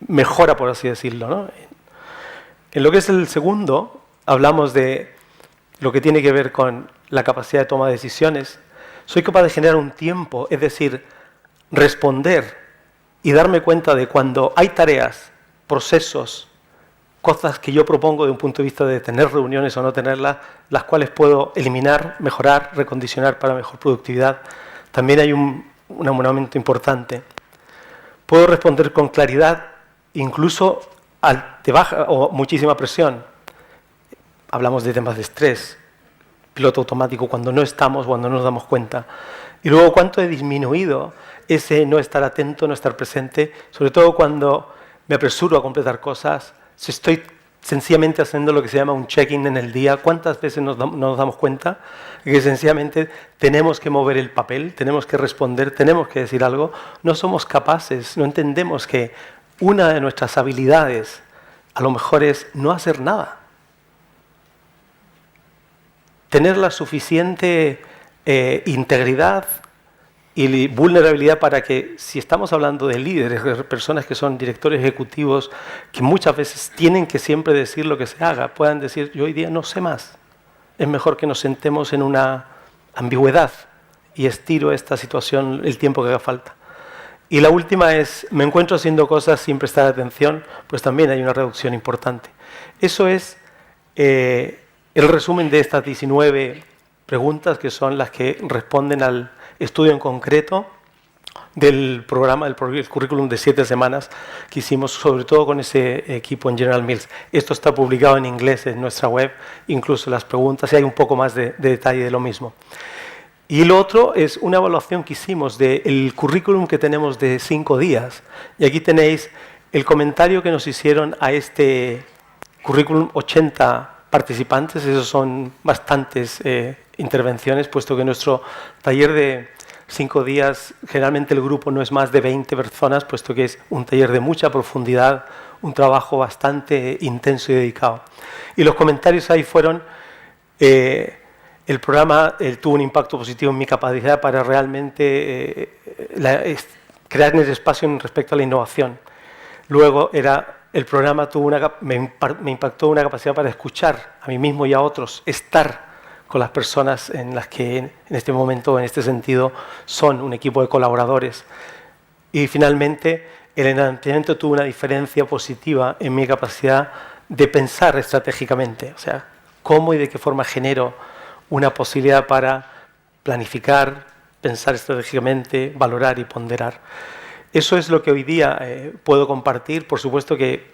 mejora, por así decirlo, ¿no? En lo que es el segundo, hablamos de lo que tiene que ver con la capacidad de toma de decisiones. Soy capaz de generar un tiempo, es decir, responder y darme cuenta de cuando hay tareas, procesos, cosas que yo propongo de un punto de vista de tener reuniones o no tenerlas, las cuales puedo eliminar, mejorar, recondicionar para mejor productividad. También hay un momento importante. Puedo responder con claridad, incluso ante baja o muchísima presión. Hablamos de temas de estrés, piloto automático, cuando no estamos, cuando no nos damos cuenta. Y luego, cuánto he disminuido ese no estar atento, no estar presente, sobre todo cuando me apresuro a completar cosas, si estoy sencillamente haciendo lo que se llama un check-in en el día, ¿cuántas veces nos damos cuenta de que sencillamente tenemos que mover el papel, tenemos que responder, tenemos que decir algo? No somos capaces, no entendemos que una de nuestras habilidades a lo mejor es no hacer nada. Tener la suficiente integridad y vulnerabilidad para que, si estamos hablando de líderes, de personas que son directores ejecutivos, que muchas veces tienen que siempre decir lo que se haga, puedan decir, yo hoy día no sé más. Es mejor que nos sentemos en una ambigüedad y estiro esta situación el tiempo que haga falta. Y la última es, me encuentro haciendo cosas sin prestar atención, pues también hay una reducción importante. Eso es el resumen de estas 19 preguntas, que son las que responden al estudio en concreto del programa, el currículum de 7 semanas que hicimos, sobre todo con ese equipo en General Mills. Esto está publicado en inglés en nuestra web, incluso las preguntas, y hay un poco más de detalle de lo mismo. Y lo otro es una evaluación que hicimos del currículum que tenemos de 5 días. Y aquí tenéis el comentario que nos hicieron a este currículum 80 participantes. Esos son bastantes intervenciones, puesto que nuestro taller de 5 días, generalmente el grupo no es más de 20 personas, puesto que es un taller de mucha profundidad, un trabajo bastante intenso y dedicado. Y los comentarios ahí fueron, el programa tuvo un impacto positivo en mi capacidad para realmente crear ese espacio respecto a la innovación. Luego el programa me impactó una capacidad para escuchar a mí mismo y a otros, estar con las personas en las que en este momento, en este sentido, son un equipo de colaboradores. Y finalmente, el entrenamiento tuvo una diferencia positiva en mi capacidad de pensar estratégicamente, o sea, cómo y de qué forma genero una posibilidad para planificar, pensar estratégicamente, valorar y ponderar. Eso es lo que hoy día puedo compartir. Por supuesto que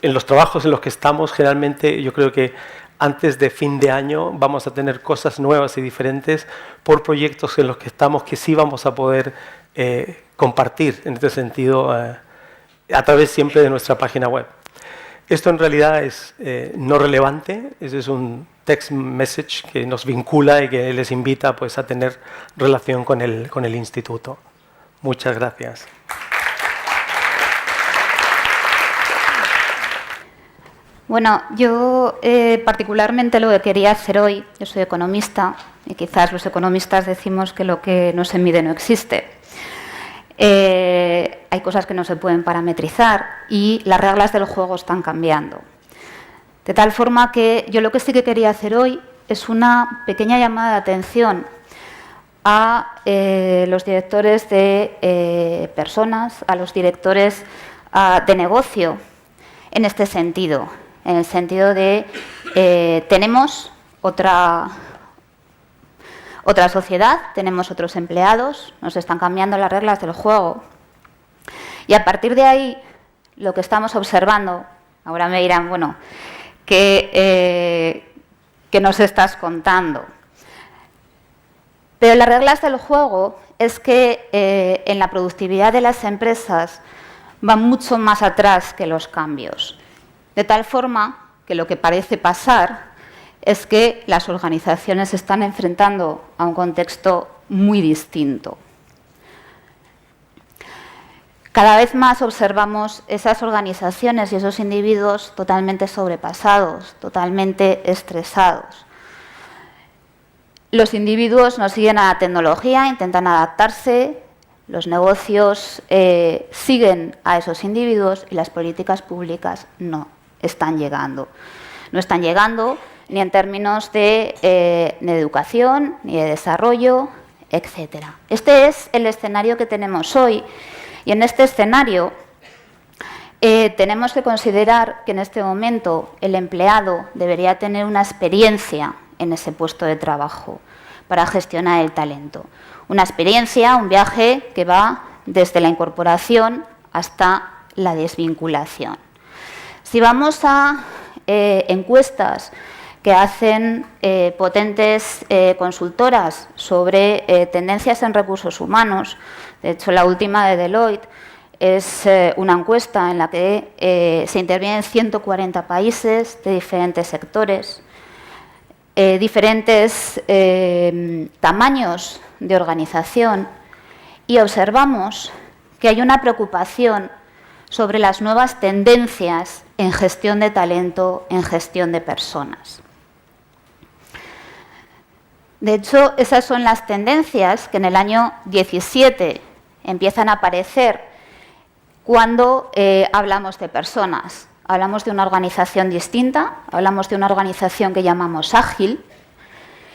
en los trabajos en los que estamos, generalmente yo creo que antes de fin de año vamos a tener cosas nuevas y diferentes por proyectos en los que estamos que sí vamos a poder compartir en este sentido a través siempre de nuestra página web. Esto en realidad es no relevante, es un text message que nos vincula y que les invita pues, a tener relación con el instituto. Muchas gracias. Bueno, yo particularmente lo que quería hacer hoy, yo soy economista y quizás los economistas decimos que lo que no se mide no existe. Hay cosas que no se pueden parametrizar y las reglas del juego están cambiando. De tal forma que yo lo que sí que quería hacer hoy es una pequeña llamada de atención a los directores de personas, a los directores de negocio en este sentido. En el sentido de tenemos otra sociedad, tenemos otros empleados, nos están cambiando las reglas del juego. Y a partir de ahí, lo que estamos observando, ahora me dirán, bueno, ¿qué nos estás contando? Pero las reglas del juego es que en la productividad de las empresas van mucho más atrás que los cambios. De tal forma que lo que parece pasar es que las organizaciones se están enfrentando a un contexto muy distinto. Cada vez más observamos esas organizaciones y esos individuos totalmente sobrepasados, totalmente estresados. Los individuos no siguen a la tecnología, intentan adaptarse, los negocios siguen a esos individuos y las políticas públicas no están llegando. No están llegando ni en términos de educación, ni de desarrollo, etc. Este es el escenario que tenemos hoy y en este escenario tenemos que considerar que en este momento el empleado debería tener una experiencia en ese puesto de trabajo para gestionar el talento. Una experiencia, un viaje que va desde la incorporación hasta la desvinculación. Si vamos a encuestas que hacen potentes consultoras sobre tendencias en recursos humanos, de hecho la última de Deloitte es una encuesta en la que se intervienen 140 países de diferentes sectores, diferentes tamaños de organización y observamos que hay una preocupación sobre las nuevas tendencias en gestión de talento, en gestión de personas. De hecho, esas son las tendencias que en el año 17 empiezan a aparecer cuando hablamos de personas. Hablamos de una organización distinta, hablamos de una organización que llamamos ágil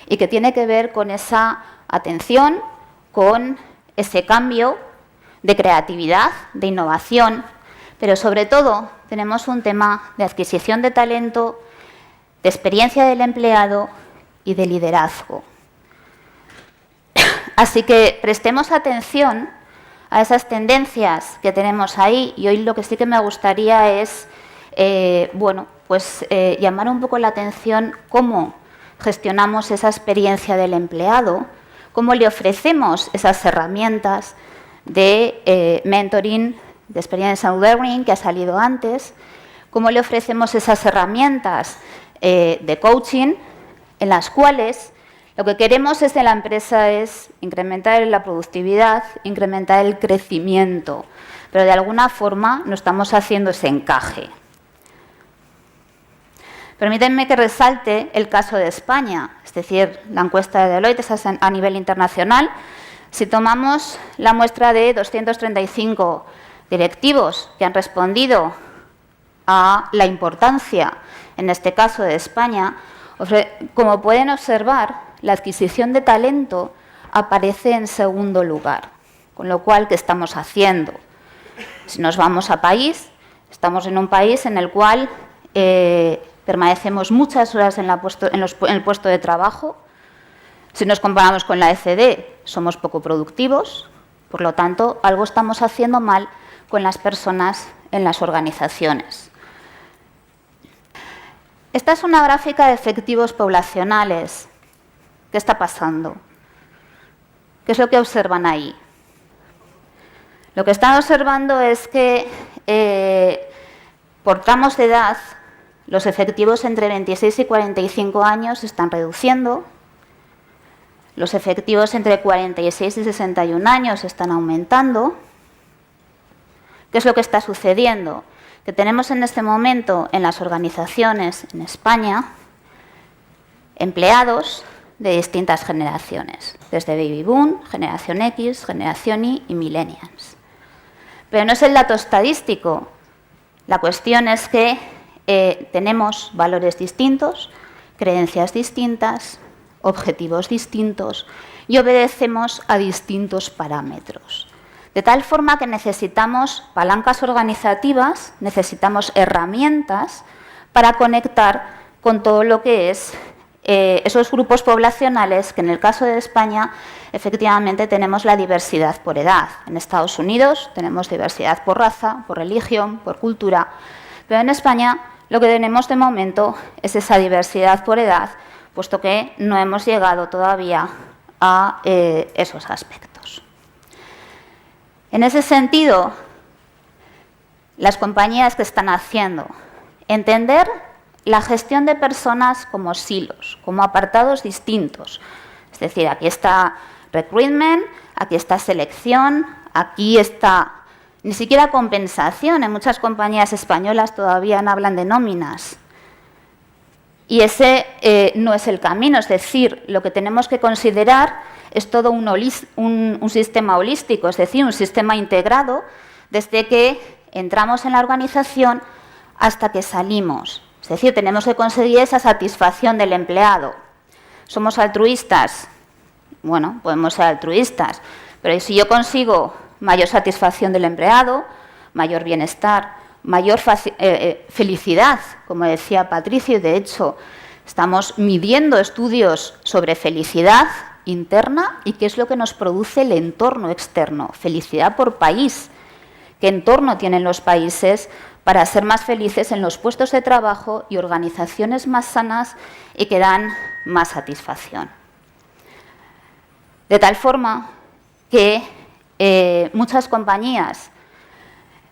y que tiene que ver con esa atención, con ese cambio de creatividad, de innovación, pero sobre todo tenemos un tema de adquisición de talento, de experiencia del empleado y de liderazgo. Así que prestemos atención a esas tendencias que tenemos ahí y hoy lo que sí que me gustaría es llamar un poco la atención cómo gestionamos esa experiencia del empleado, cómo le ofrecemos esas herramientas de mentoring, de experience and learning que ha salido antes, cómo le ofrecemos esas herramientas de coaching en las cuales lo que queremos desde la empresa es incrementar la productividad, incrementar el crecimiento, pero de alguna forma no estamos haciendo ese encaje. Permítanme que resalte el caso de España, es decir, la encuesta de Deloitte es a nivel internacional. Si tomamos la muestra de 235 directivos que han respondido a la importancia, en este caso de España, como pueden observar, la adquisición de talento aparece en segundo lugar. Con lo cual, ¿qué estamos haciendo? Si nos vamos a país, estamos en un país en el cual permanecemos muchas horas en el puesto de trabajo. Si nos comparamos con la ECD, somos poco productivos. Por lo tanto, algo estamos haciendo mal con las personas en las organizaciones. Esta es una gráfica de efectivos poblacionales. ¿Qué está pasando? ¿Qué es lo que observan ahí? Lo que están observando es que por tramos de edad, los efectivos entre 26 y 45 años se están reduciendo, los efectivos entre 46 y 61 años están aumentando. ¿Qué es lo que está sucediendo? Que tenemos en este momento en las organizaciones en España empleados de distintas generaciones, desde Baby Boom, Generación X, Generación Y y Millennials. Pero no es el dato estadístico. La cuestión es que tenemos valores distintos, creencias distintas, objetivos distintos y obedecemos a distintos parámetros. De tal forma que necesitamos palancas organizativas, necesitamos herramientas para conectar con todo lo que es esos grupos poblacionales que en el caso de España efectivamente tenemos la diversidad por edad. En Estados Unidos tenemos diversidad por raza, por religión, por cultura, pero en España lo que tenemos de momento es esa diversidad por edad, puesto que no hemos llegado todavía a esos aspectos. En ese sentido, las compañías que están haciendo, entender la gestión de personas como silos, como apartados distintos. Es decir, aquí está recruitment, aquí está selección, aquí está ni siquiera compensación. En muchas compañías españolas todavía no hablan de nóminas. Y ese no es el camino. Es decir, lo que tenemos que considerar es todo un sistema holístico, es decir, un sistema integrado desde que entramos en la organización hasta que salimos. Es decir, tenemos que conseguir esa satisfacción del empleado. ¿Somos altruistas? Bueno, podemos ser altruistas, pero si yo consigo mayor satisfacción del empleado, mayor bienestar, mayor felicidad, como decía Patricio, y de hecho estamos midiendo estudios sobre felicidad interna y qué es lo que nos produce el entorno externo, felicidad por país, qué entorno tienen los países para ser más felices en los puestos de trabajo y organizaciones más sanas y que dan más satisfacción. De tal forma que muchas compañías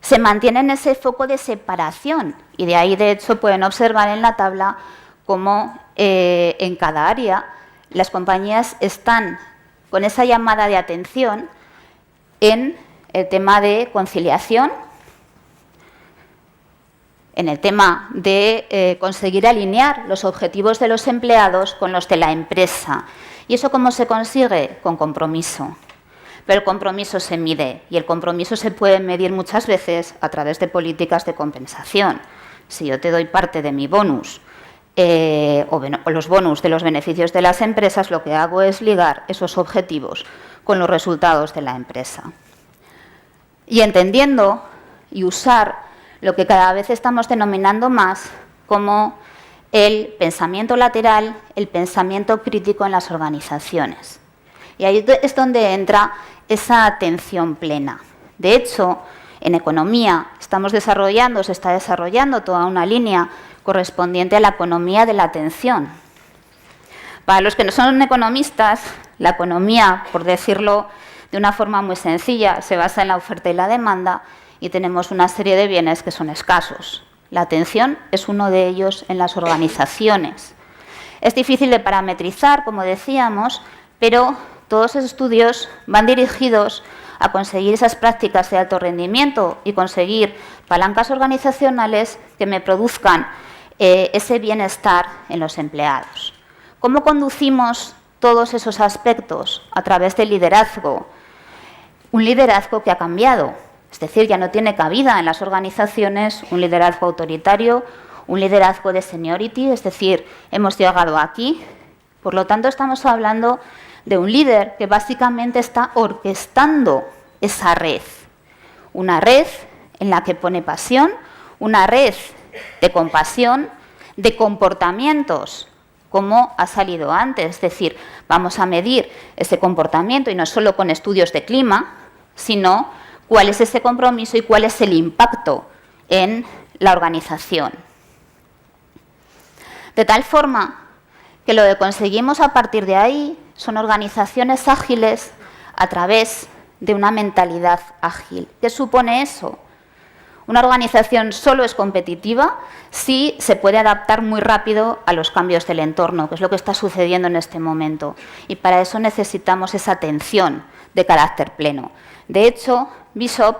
se mantienen ese foco de separación y de ahí, de hecho, pueden observar en la tabla cómo en cada área las compañías están con esa llamada de atención en el tema de conciliación, en el tema de conseguir alinear los objetivos de los empleados con los de la empresa. ¿Y eso cómo se consigue? Con compromiso. Pero el compromiso se mide y el compromiso se puede medir muchas veces a través de políticas de compensación. Si yo te doy parte de mi bonus o los bonus de los beneficios de las empresas, lo que hago es ligar esos objetivos con los resultados de la empresa. Y entendiendo y usar lo que cada vez estamos denominando más como el pensamiento lateral, el pensamiento crítico en las organizaciones. Y ahí es donde entra esa atención plena. De hecho, en economía se está desarrollando toda una línea correspondiente a la economía de la atención. Para los que no son economistas, la economía, por decirlo de una forma muy sencilla, se basa en la oferta y la demanda y tenemos una serie de bienes que son escasos. La atención es uno de ellos en las organizaciones. Es difícil de parametrizar, como decíamos, pero todos esos estudios van dirigidos a conseguir esas prácticas de alto rendimiento y conseguir palancas organizacionales que me produzcan ese bienestar en los empleados. ¿Cómo conducimos todos esos aspectos? A través del liderazgo. Un liderazgo que ha cambiado. Es decir, ya no tiene cabida en las organizaciones un liderazgo autoritario, un liderazgo de seniority, es decir, hemos llegado aquí. Por lo tanto, estamos hablando de un líder que básicamente está orquestando esa red. Una red en la que pone pasión, una red de compasión, de comportamientos, como ha salido antes. Es decir, vamos a medir ese comportamiento y no solo con estudios de clima, sino cuál es ese compromiso y cuál es el impacto en la organización. De tal forma que lo que conseguimos a partir de ahí son organizaciones ágiles a través de una mentalidad ágil. ¿Qué supone eso? Una organización solo es competitiva si se puede adaptar muy rápido a los cambios del entorno, que es lo que está sucediendo en este momento. Y para eso necesitamos esa atención de carácter pleno. De hecho, Bishop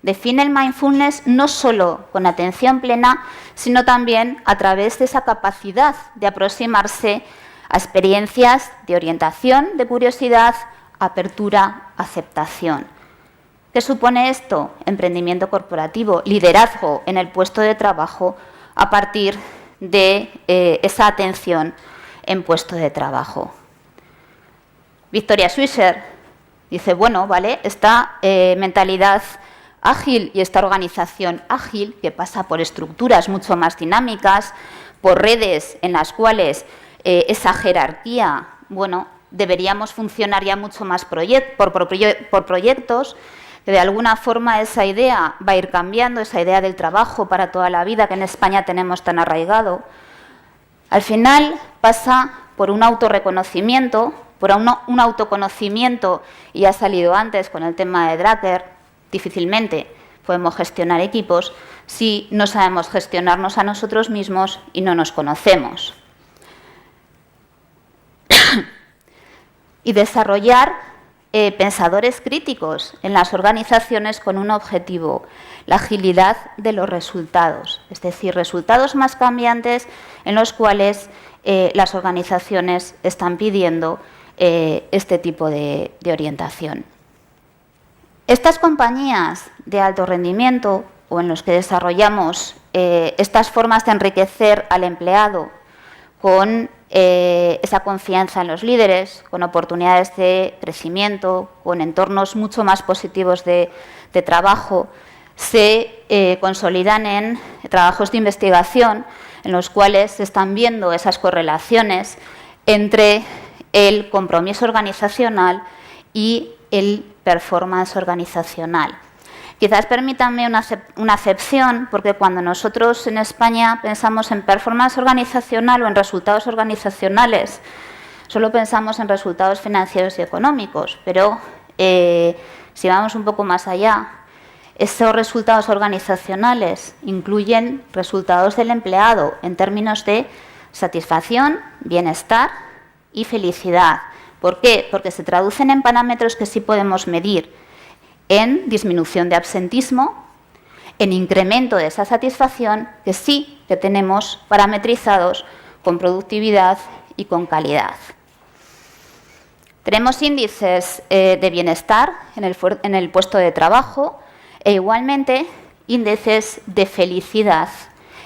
define el mindfulness no solo con atención plena, sino también a través de esa capacidad de aproximarse a experiencias de orientación, de curiosidad, apertura, aceptación. ¿Qué supone esto? Emprendimiento corporativo, liderazgo en el puesto de trabajo a partir de esa atención en puesto de trabajo. Victoria Swisher dice, bueno, vale, esta mentalidad ágil y esta organización ágil, que pasa por estructuras mucho más dinámicas, por redes en las cuales esa jerarquía, bueno, deberíamos funcionar ya mucho más por proyectos, que de alguna forma esa idea va a ir cambiando, esa idea del trabajo para toda la vida que en España tenemos tan arraigado. Al final pasa por un autorreconocimiento, por un autoconocimiento, y ha salido antes con el tema de Drucker. Difícilmente podemos gestionar equipos si no sabemos gestionarnos a nosotros mismos y no nos conocemos. Y desarrollar pensadores críticos en las organizaciones con un objetivo, la agilidad de los resultados, es decir, resultados más cambiantes en los cuales las organizaciones están pidiendo este tipo de orientación. Estas compañías de alto rendimiento o en los que desarrollamos estas formas de enriquecer al empleado con esa confianza en los líderes, con oportunidades de crecimiento, con entornos mucho más positivos de trabajo, se consolidan en trabajos de investigación en los cuales se están viendo esas correlaciones entre el compromiso organizacional y el performance organizacional. Quizás permítanme una acepción, porque cuando nosotros en España pensamos en performance organizacional o en resultados organizacionales, solo pensamos en resultados financieros y económicos, pero si vamos un poco más allá, esos resultados organizacionales incluyen resultados del empleado en términos de satisfacción, bienestar y felicidad. ¿Por qué? Porque se traducen en parámetros que sí podemos medir, en disminución de absentismo, en incremento de esa satisfacción, que sí que tenemos parametrizados con productividad y con calidad. Tenemos índices de bienestar en el puesto de trabajo e igualmente índices de felicidad,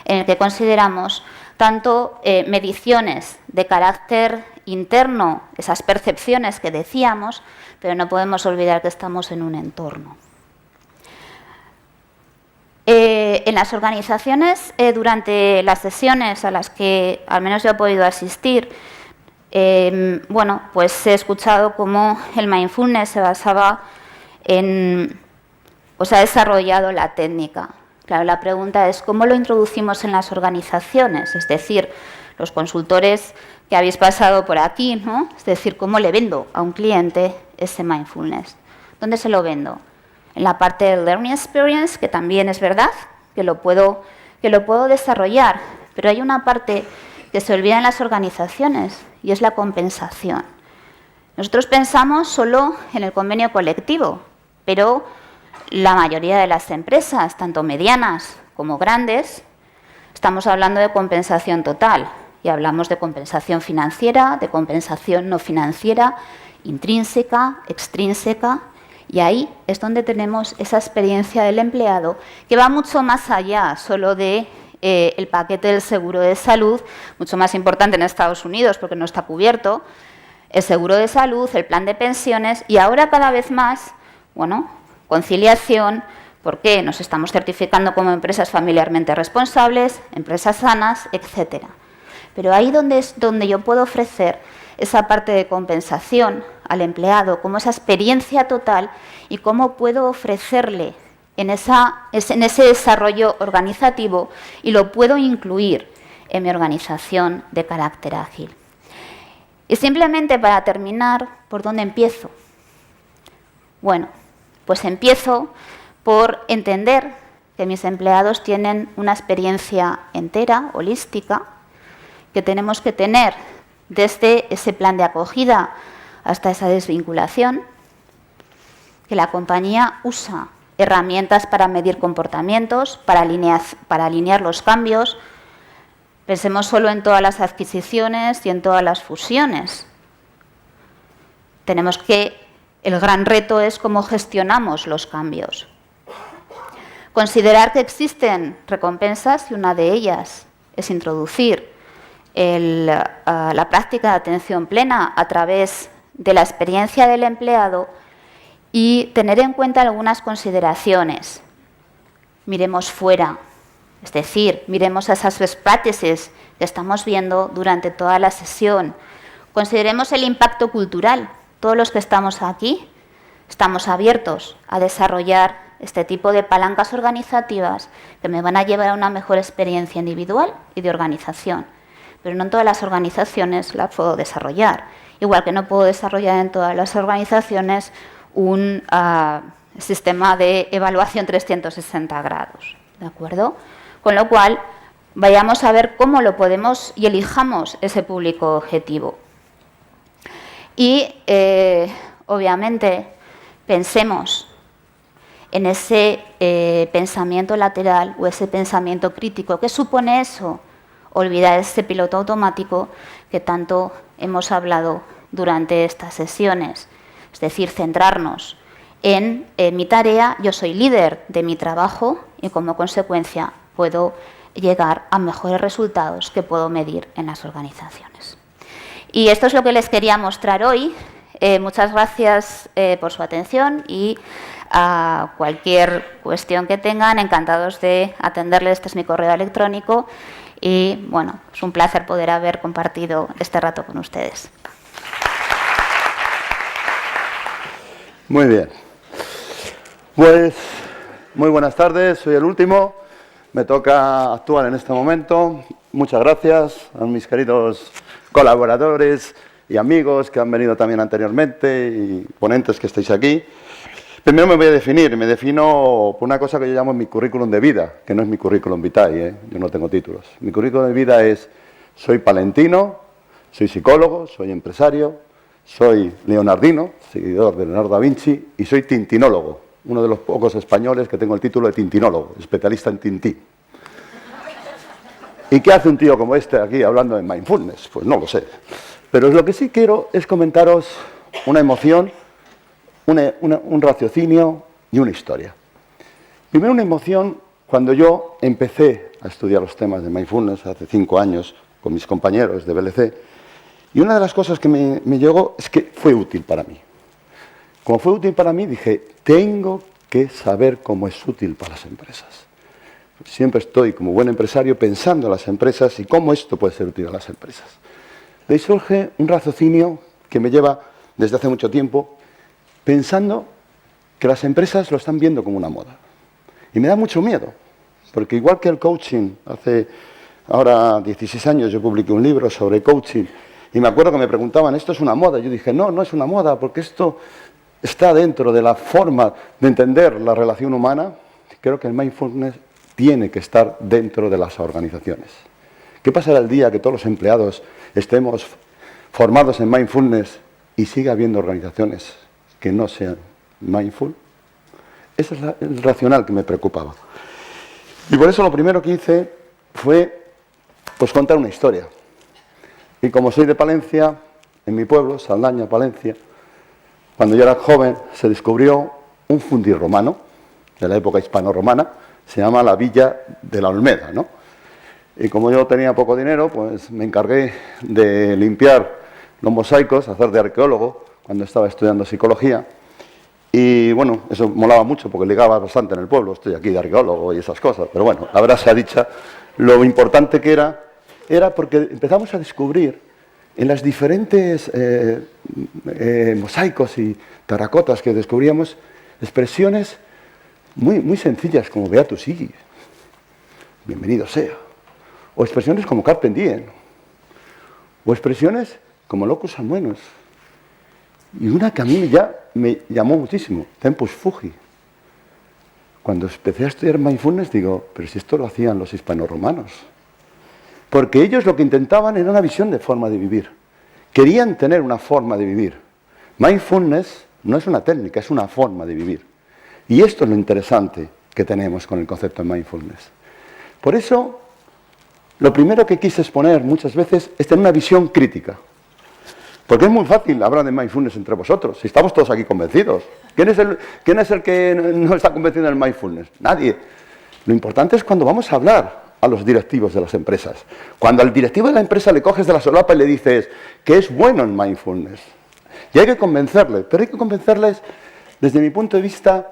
en el que consideramos tanto mediciones de carácter interno, esas percepciones que decíamos, pero no podemos olvidar que estamos en un entorno. En las organizaciones, durante las sesiones a las que al menos yo he podido asistir, bueno, pues he escuchado cómo el mindfulness se basaba en, o se ha desarrollado la técnica. Claro, la pregunta es cómo lo introducimos en las organizaciones, es decir, los consultores que habéis pasado por aquí, ¿no? Es decir, cómo le vendo a un cliente ese mindfulness. ¿Dónde se lo vendo? En la parte del learning experience, que también es verdad, que lo puedo desarrollar, pero hay una parte que se olvida en las organizaciones y es la compensación. Nosotros pensamos solo en el convenio colectivo, pero la mayoría de las empresas, tanto medianas como grandes, estamos hablando de compensación total y hablamos de compensación financiera, de compensación no financiera, intrínseca, extrínseca, y ahí es donde tenemos esa experiencia del empleado que va mucho más allá solo de el paquete del seguro de salud, mucho más importante en Estados Unidos porque no está cubierto, el seguro de salud, el plan de pensiones y ahora cada vez más, bueno, conciliación, ¿Por qué? Nos estamos certificando como empresas familiarmente responsables, empresas sanas, etcétera. Pero ahí es donde yo puedo ofrecer esa parte de compensación al empleado, como esa experiencia total y cómo puedo ofrecerle en ese desarrollo organizativo y lo puedo incluir en mi organización de carácter ágil. Y simplemente para terminar, ¿por dónde empiezo? Bueno, pues empiezo por entender que mis empleados tienen una experiencia entera, holística, que tenemos que tener desde ese plan de acogida hasta esa desvinculación, que la compañía usa herramientas para medir comportamientos, para alinear los cambios. Pensemos solo en todas las adquisiciones y en todas las fusiones. El gran reto es cómo gestionamos los cambios. Considerar que existen recompensas y una de ellas es introducir la práctica de atención plena a través de la experiencia del empleado y tener en cuenta algunas consideraciones. Miremos fuera, es decir, miremos esas best practices que estamos viendo durante toda la sesión. Consideremos el impacto cultural. Todos los que estamos aquí estamos abiertos a desarrollar este tipo de palancas organizativas que me van a llevar a una mejor experiencia individual y de organización. Pero no en todas las organizaciones la puedo desarrollar. Igual que no puedo desarrollar en todas las organizaciones un sistema de evaluación 360 grados. ¿De acuerdo? Con lo cual, vayamos a ver cómo lo podemos y elijamos ese público objetivo. Y, obviamente, pensemos en ese pensamiento lateral o ese pensamiento crítico. ¿Qué supone eso? Olvidar ese piloto automático que tanto hemos hablado durante estas sesiones. Es decir, centrarnos en mi tarea, yo soy líder de mi trabajo y como consecuencia puedo llegar a mejores resultados que puedo medir en las organizaciones. Y esto es lo que les quería mostrar hoy. Muchas gracias por su atención y a cualquier cuestión que tengan, encantados de atenderles. Este es mi correo electrónico y bueno, es un placer poder haber compartido este rato con ustedes. Muy bien. Pues muy buenas tardes, soy el último. Me toca actuar en este momento. Muchas gracias a mis queridos colaboradores y amigos que han venido también anteriormente y ponentes que estáis aquí. Primero me voy a definir, me defino por una cosa que yo llamo mi currículum de vida, que no es mi currículum vitae, yo no tengo títulos. Mi currículum de vida es, soy palentino, soy psicólogo, soy empresario, soy leonardino, seguidor de Leonardo da Vinci, y soy tintinólogo, uno de los pocos españoles que tengo el título de tintinólogo, especialista en Tintín. ¿Y qué hace un tío como este aquí hablando de mindfulness? Pues no lo sé. Pero lo que sí quiero es comentaros una emoción, un raciocinio y una historia. Primero una emoción, cuando yo empecé a estudiar los temas de mindfulness hace 5 años con mis compañeros de BLC, y una de las cosas que me llegó es que fue útil para mí. Como fue útil para mí, dije, tengo que saber cómo es útil para las empresas. Siempre estoy, como buen empresario, pensando en las empresas y cómo esto puede ser útil a las empresas. De ahí surge un raciocinio que me lleva desde hace mucho tiempo pensando que las empresas lo están viendo como una moda. Y me da mucho miedo, porque igual que el coaching, hace ahora 16 años yo publiqué un libro sobre coaching, y me acuerdo que me preguntaban, ¿esto es una moda? Yo dije, no, no es una moda, porque esto está dentro de la forma de entender la relación humana. Creo que el mindfulness tiene que estar dentro de las organizaciones. ¿Qué pasará el día que todos los empleados estemos formados en mindfulness y siga habiendo organizaciones que no sean mindful? Ese es el racional que me preocupaba. Y por eso lo primero que hice fue pues, contar una historia. Y como soy de Palencia, en mi pueblo, Saldaña, Palencia, cuando yo era joven se descubrió un fundir romano, de la época hispano-romana, se llama la Villa de la Olmeda, ¿no? Y como yo tenía poco dinero, pues me encargué de limpiar los mosaicos, hacer de arqueólogo, cuando estaba estudiando psicología, Y bueno, eso molaba mucho porque ligaba bastante en el pueblo, estoy aquí de arqueólogo y esas cosas, pero bueno, la verdad sea dicha, lo importante que era porque empezamos a descubrir en las diferentes mosaicos y terracotas que descubríamos expresiones muy sencillas como Beatus Igi, bienvenido sea, o expresiones como Carpe Diem, o expresiones como Locus Amoenus, y una que a mí ya me llamó muchísimo, Tempus Fugi. Cuando empecé a estudiar mindfulness digo, pero si esto lo hacían los hispanoromanos, porque ellos lo que intentaban era una visión de forma de vivir, querían tener una forma de vivir. Mindfulness no es una técnica, es una forma de vivir. Y esto es lo interesante que tenemos con el concepto de mindfulness. Por eso, lo primero que quise exponer muchas veces es tener una visión crítica. Porque es muy fácil hablar de mindfulness entre vosotros, si estamos todos aquí convencidos. ¿Quién es el que no está convencido del mindfulness? Nadie. Lo importante es cuando vamos a hablar a los directivos de las empresas. Cuando al directivo de la empresa le coges de la solapa y le dices que es bueno el mindfulness. Y hay que convencerle, pero hay que convencerles desde mi punto de vista,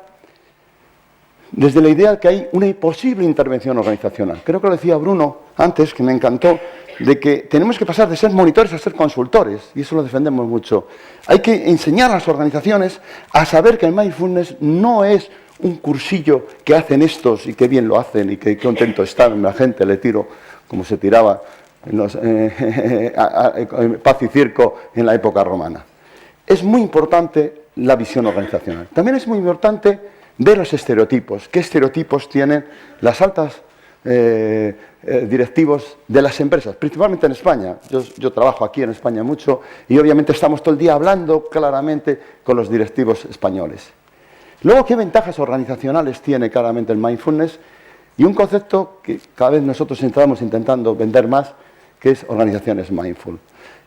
desde la idea de que hay una posible intervención organizacional. Creo que lo decía Bruno antes, que me encantó, de que tenemos que pasar de ser monitores a ser consultores, y eso lo defendemos mucho. Hay que enseñar a las organizaciones a saber que el mindfulness no es un cursillo que hacen estos y qué bien lo hacen y qué contento están, la gente le tiro como se tiraba en los, paz y circo en la época romana. Es muy importante la visión organizacional. También es muy importante ver los estereotipos. ¿Qué estereotipos tienen las altas directivos de las empresas? Principalmente en España. Yo trabajo aquí en España mucho y obviamente estamos todo el día hablando claramente con los directivos españoles. Luego, ¿qué ventajas organizacionales tiene claramente el mindfulness? Y un concepto que cada vez nosotros estamos intentando vender más, que es organizaciones mindful.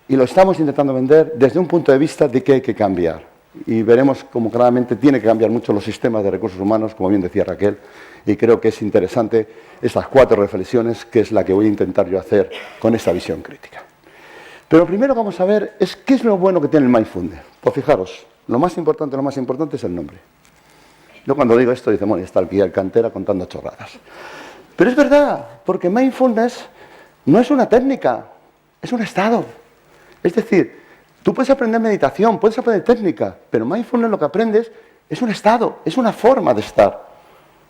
Y lo estamos intentando vender desde un punto de vista de que hay que cambiar. Y veremos cómo claramente tiene que cambiar mucho los sistemas de recursos humanos, como bien decía Raquel, y creo que es interesante estas 4 reflexiones, que es la que voy a intentar yo hacer con esta visión crítica. Pero primero vamos a ver qué es lo bueno que tiene el mindfulness. Pues fijaros, lo más importante es el nombre. Yo cuando digo esto, dice, bueno, está aquí el cantera contando chorradas. Pero es verdad, porque mindfulness no es una técnica, es un estado. Es decir, tú puedes aprender meditación, puedes aprender técnica, pero mindfulness lo que aprendes es un estado, es una forma de estar.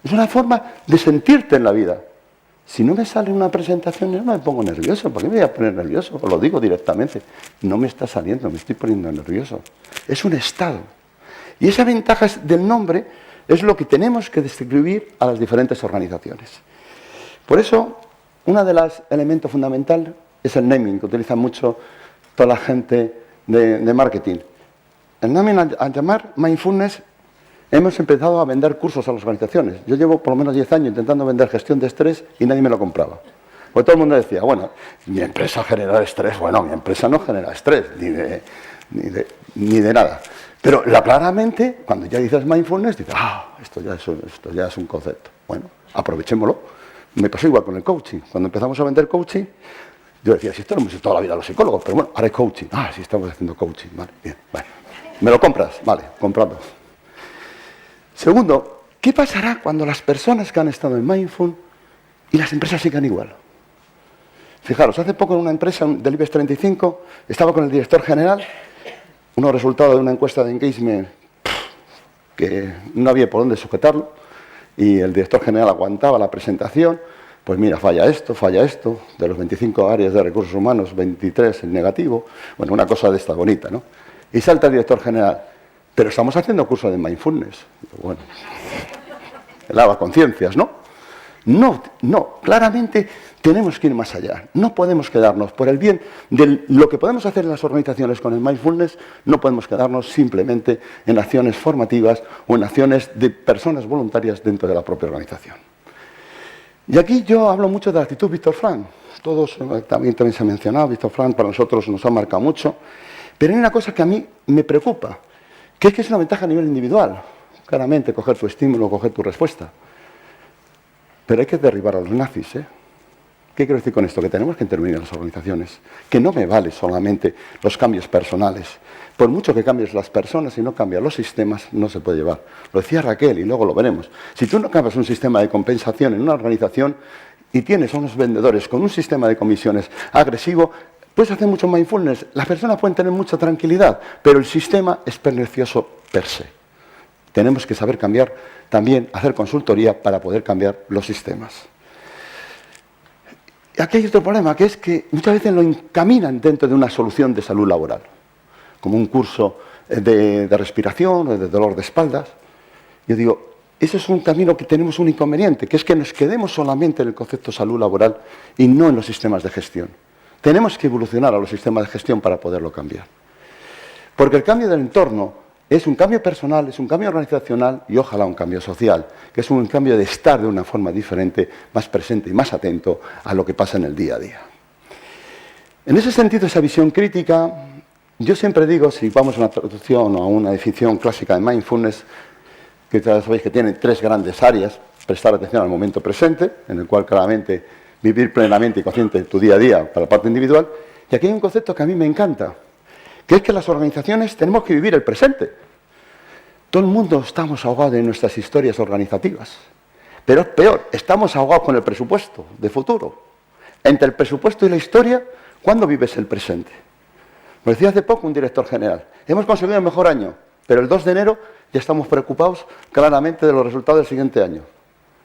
Es una forma de sentirte en la vida. Si no me sale una presentación, yo no me pongo nervioso. ¿Por qué me voy a poner nervioso? Os lo digo directamente. No me está saliendo, me estoy poniendo nervioso. Es un estado. Y esa ventaja del nombre es lo que tenemos que distribuir a las diferentes organizaciones. Por eso, uno de los elementos fundamentales es el naming, que utiliza mucho toda la gente de marketing. El naming, al llamar mindfulness, hemos empezado a vender cursos a las organizaciones. Yo llevo por lo menos 10 años intentando vender gestión de estrés y nadie me lo compraba. Porque todo el mundo decía, bueno, mi empresa genera estrés. Bueno, mi empresa no genera estrés, ni de nada. Pero claramente, cuando ya dices mindfulness, dices, esto ya es un concepto. Bueno, aprovechémoslo. Me pasó igual con el coaching. Cuando empezamos a vender coaching, yo decía, si esto lo hemos hecho toda la vida los psicólogos, pero bueno, ahora es coaching. Sí, estamos haciendo coaching. Vale, bien, vale. ¿Me lo compras? Vale, comprado. Segundo, ¿qué pasará cuando las personas que han estado en mindful y las empresas sigan igual? Fijaros, hace poco en una empresa del IBEX 35, estaba con el director general, unos resultados de una encuesta de engagement que no había por dónde sujetarlo, y el director general aguantaba la presentación. Pues mira, falla esto, de los 25 áreas de recursos humanos, 23 en negativo, bueno, una cosa de esta bonita, ¿no? Y salta el director general, pero estamos haciendo curso de mindfulness. Bueno, lava conciencias, ¿no? No, claramente tenemos que ir más allá. No podemos quedarnos por el bien de lo que podemos hacer en las organizaciones con el mindfulness, no podemos quedarnos simplemente en acciones formativas o en acciones de personas voluntarias dentro de la propia organización. Y aquí yo hablo mucho de la actitud Víctor Frank. Todos, también se ha mencionado, Víctor Frank para nosotros nos ha marcado mucho. Pero hay una cosa que a mí me preocupa, que es una ventaja a nivel individual. Claramente, coger tu estímulo, coger tu respuesta. Pero hay que derribar a los nazis, ¿Qué quiero decir con esto? Que tenemos que intervenir en las organizaciones, que no me vale solamente los cambios personales. Por mucho que cambies las personas y no cambias los sistemas, no se puede llevar. Lo decía Raquel y luego lo veremos. Si tú no cambias un sistema de compensación en una organización y tienes a unos vendedores con un sistema de comisiones agresivo, puedes hacer mucho mindfulness. Las personas pueden tener mucha tranquilidad, pero el sistema es pernicioso per se. Tenemos que saber cambiar también, hacer consultoría para poder cambiar los sistemas. Y aquí hay otro problema, que es que muchas veces lo encaminan dentro de una solución de salud laboral, como un curso de respiración o de dolor de espaldas. Yo digo, ese es un camino que tenemos un inconveniente, que es que nos quedemos solamente en el concepto de salud laboral y no en los sistemas de gestión. Tenemos que evolucionar a los sistemas de gestión para poderlo cambiar. Porque el cambio del entorno es un cambio personal, es un cambio organizacional y ojalá un cambio social, que es un cambio de estar de una forma diferente, más presente y más atento a lo que pasa en el día a día. En ese sentido, esa visión crítica, yo siempre digo, si vamos a una traducción o a una definición clásica de mindfulness, que ya sabéis que tiene 3 grandes áreas: prestar atención al momento presente, en el cual claramente vivir plenamente y consciente de tu día a día para la parte individual, y aquí hay un concepto que a mí me encanta, que es que las organizaciones tenemos que vivir el presente. Todo el mundo estamos ahogados en nuestras historias organizativas, pero es peor, estamos ahogados con el presupuesto de futuro. Entre el presupuesto y la historia, ¿cuándo vives el presente? Me decía hace poco un director general, hemos conseguido el mejor año, pero el 2 de enero ya estamos preocupados claramente de los resultados del siguiente año.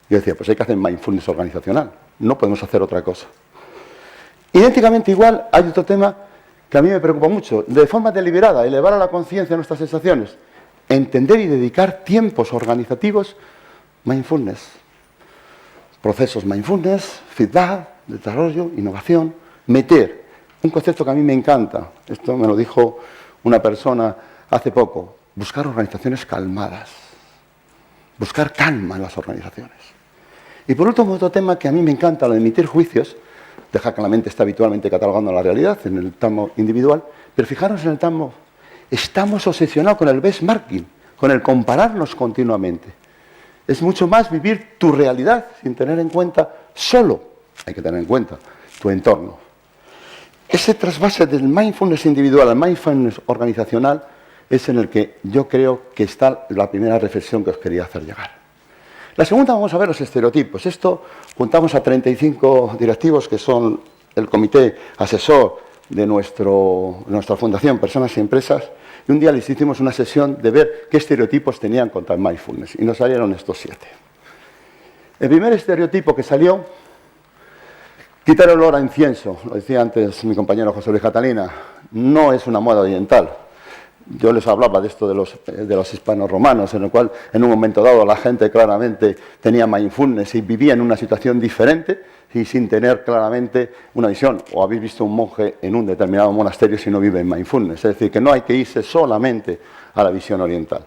Yo decía, pues hay que hacer mindfulness organizacional, no podemos hacer otra cosa. Idénticamente igual, hay otro tema que a mí me preocupa mucho, de forma deliberada, elevar a la conciencia nuestras sensaciones, entender y dedicar tiempos organizativos, mindfulness, procesos mindfulness, feedback, desarrollo, innovación, meter un concepto que a mí me encanta, esto me lo dijo una persona hace poco, buscar organizaciones calmadas, buscar calma en las organizaciones. Y por último, otro tema que a mí me encanta, lo de emitir juicios, dejar que la mente está habitualmente catalogando la realidad en el tramo individual, pero fijaros en el tramo, estamos obsesionados con el benchmarking, con el compararnos continuamente. Es mucho más vivir tu realidad sin tener en cuenta solo, hay que tener en cuenta, tu entorno. Ese trasvase del mindfulness individual al mindfulness organizacional es en el que yo creo que está la primera reflexión que os quería hacer llegar. La segunda, vamos a ver los estereotipos. Esto juntamos a 35 directivos que son el comité asesor de nuestra fundación Personas y Empresas, y un día les hicimos una sesión de ver qué estereotipos tenían contra el mindfulness, y nos salieron estos 7. El primer estereotipo que salió, quitar el olor a incienso, lo decía antes mi compañero José Luis Catalina, no es una moda oriental. Yo les hablaba de esto de los hispanos romanos, en el cual en un momento dado la gente claramente tenía mindfulness y vivía en una situación diferente y sin tener claramente una visión. O habéis visto un monje en un determinado monasterio si no vive en mindfulness. Es decir, que no hay que irse solamente a la visión oriental.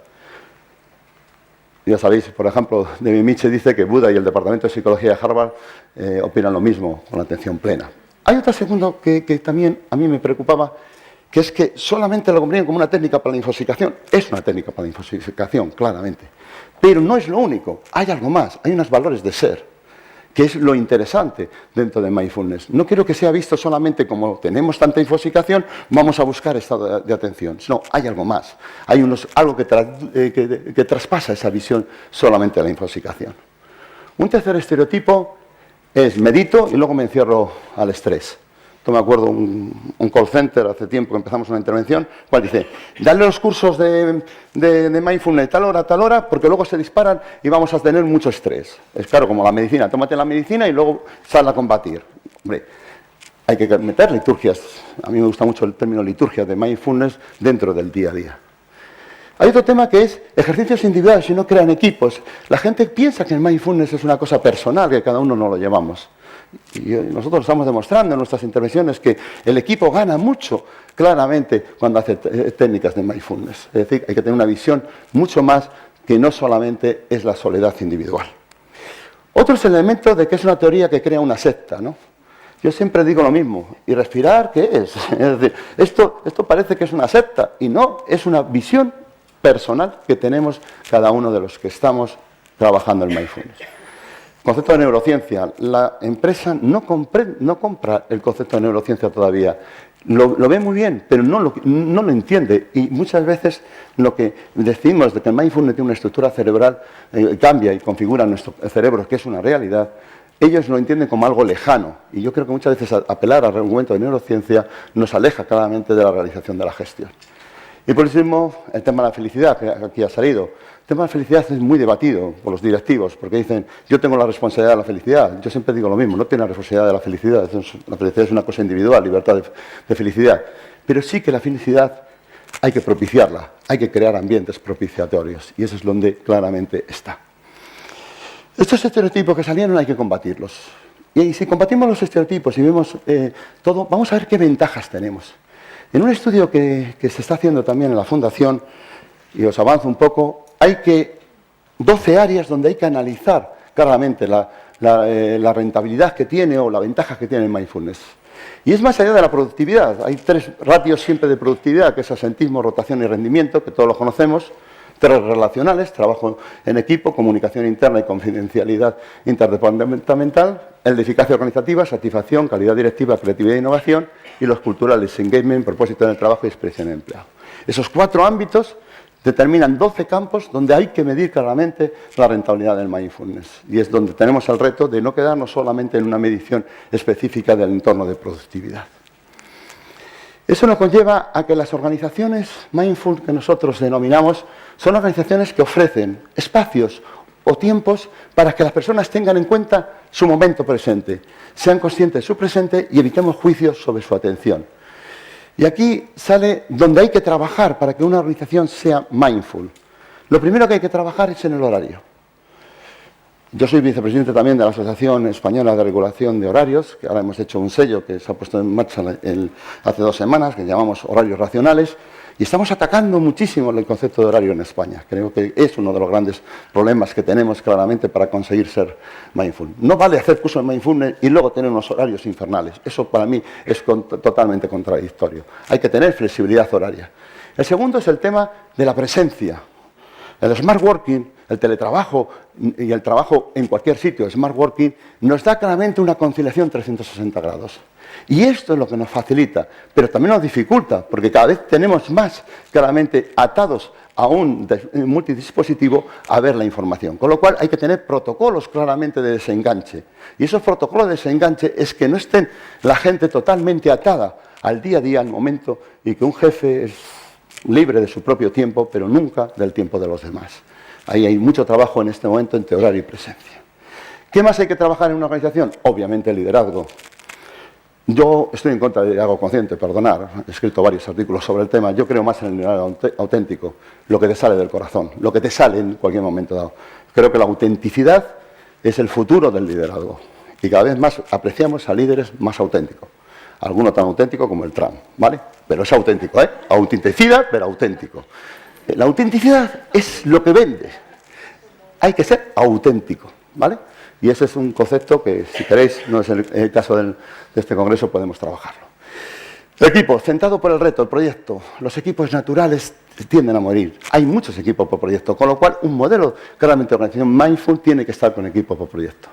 Ya sabéis, por ejemplo, David Mitchell dice que Buda y el Departamento de Psicología de Harvard opinan lo mismo, con la atención plena. Hay otro segundo que también a mí me preocupaba, que es que solamente lo comprenden como una técnica para la infoxicación. Es una técnica para la infoxicación, claramente. Pero no es lo único, hay algo más, hay unos valores de ser, que es lo interesante dentro de mindfulness. No quiero que sea visto solamente como tenemos tanta infoxicación, vamos a buscar estado de atención. No, hay algo más, hay algo que traspasa esa visión solamente de la infoxicación. Un tercer estereotipo es medito y luego me encierro al estrés. Esto me acuerdo, un call center hace tiempo que empezamos una intervención, cual dice, dale los cursos de mindfulness tal hora, porque luego se disparan y vamos a tener mucho estrés. Es claro, como la medicina, tómate la medicina y luego sal a combatir. Hombre, hay que meter liturgias, a mí me gusta mucho el término liturgia de mindfulness dentro del día a día. Hay otro tema que es ejercicios individuales y no crean equipos. La gente piensa que el mindfulness es una cosa personal, que cada uno no lo llevamos. Y nosotros estamos demostrando en nuestras intervenciones que el equipo gana mucho claramente cuando hace técnicas de mindfulness. Es decir, hay que tener una visión mucho más que no solamente es la soledad individual. Otro es el elemento de que es una teoría que crea una secta, ¿no? Yo siempre digo lo mismo. ¿Y respirar qué es? Es decir, esto parece que es una secta y no, es una visión personal que tenemos cada uno de los que estamos trabajando en mindfulness. Concepto de neurociencia. La empresa no compra el concepto de neurociencia todavía. Lo ve muy bien, pero no lo entiende. Y muchas veces lo que decimos de que el mindfulness tiene una estructura cerebral, cambia y configura nuestro cerebro, que es una realidad, ellos lo entienden como algo lejano. Y yo creo que muchas veces apelar al argumento de neurociencia nos aleja claramente de la realización de la gestión. Y por eso mismo el tema de la felicidad, que aquí ha salido. El tema de la felicidad es muy debatido por los directivos, porque dicen, yo tengo la responsabilidad de la felicidad. Yo siempre digo lo mismo, no tiene la responsabilidad de la felicidad. La felicidad es una cosa individual, libertad de felicidad. Pero sí que la felicidad hay que propiciarla, hay que crear ambientes propiciatorios. Y eso es donde claramente está. Estos estereotipos que salieron hay que combatirlos. Y si combatimos los estereotipos y vemos todo, vamos a ver qué ventajas tenemos. En un estudio que se está haciendo también en la Fundación, y os avanzo un poco, hay 12 áreas donde hay que analizar claramente la rentabilidad que tiene o la ventaja que tiene el mindfulness. Y es más allá de la productividad. Hay 3 ratios siempre de productividad, que es asentismo, rotación y rendimiento, que todos los conocemos. 3 relacionales, trabajo en equipo, comunicación interna y confidencialidad interdepartamental. El de eficacia organizativa, satisfacción, calidad directiva, creatividad e innovación. Y los culturales, engagement, propósito en el trabajo y expresión en el empleo. Esos 4 ámbitos determinan 12 campos donde hay que medir claramente la rentabilidad del mindfulness. Y es donde tenemos el reto de no quedarnos solamente en una medición específica del entorno de productividad. Eso nos conlleva a que las organizaciones mindful que nosotros denominamos son organizaciones que ofrecen espacios o tiempos para que las personas tengan en cuenta su momento presente, sean conscientes de su presente y evitemos juicios sobre su atención. Y aquí sale donde hay que trabajar para que una organización sea mindful. Lo primero que hay que trabajar es en el horario. Yo soy vicepresidente también de la Asociación Española de Regulación de Horarios, que ahora hemos hecho un sello que se ha puesto en marcha hace 2 semanas, que llamamos horarios racionales, y estamos atacando muchísimo el concepto de horario en España. Creo que es uno de los grandes problemas que tenemos claramente para conseguir ser mindful. No vale hacer curso de mindfulness y luego tener unos horarios infernales. Eso para mí es totalmente contradictorio. Hay que tener flexibilidad horaria. El segundo es el tema de la presencia. El smart working, el teletrabajo y el trabajo en cualquier sitio, el smart working, nos da claramente una conciliación 360 grados. Y esto es lo que nos facilita, pero también nos dificulta, porque cada vez tenemos más claramente atados a un multidispositivo a ver la información. Con lo cual hay que tener protocolos claramente de desenganche. Y esos protocolos de desenganche es que no estén la gente totalmente atada al día a día, al momento, y que un jefe es libre de su propio tiempo, pero nunca del tiempo de los demás. Ahí hay mucho trabajo en este momento entre horario y presencia. ¿Qué más hay que trabajar en una organización? Obviamente el liderazgo. Yo estoy en contra del liderazgo consciente, perdonar, he escrito varios artículos sobre el tema. Yo creo más en el liderazgo auténtico, lo que te sale del corazón, lo que te sale en cualquier momento dado. Creo que la autenticidad es el futuro del liderazgo y cada vez más apreciamos a líderes más auténticos. Alguno tan auténtico como el Trump, ¿vale? Pero es auténtico, ¿eh? Autenticidad, pero auténtitico. La autenticidad es lo que vende. Hay que ser auténtico, ¿vale? Y ese es un concepto que, si queréis, no es el caso de este congreso, podemos trabajarlo. El equipo, centrado por el reto, el proyecto. Los equipos naturales tienden a morir. Hay muchos equipos por proyecto, con lo cual un modelo claramente de organización mindful tiene que estar con equipos por proyecto.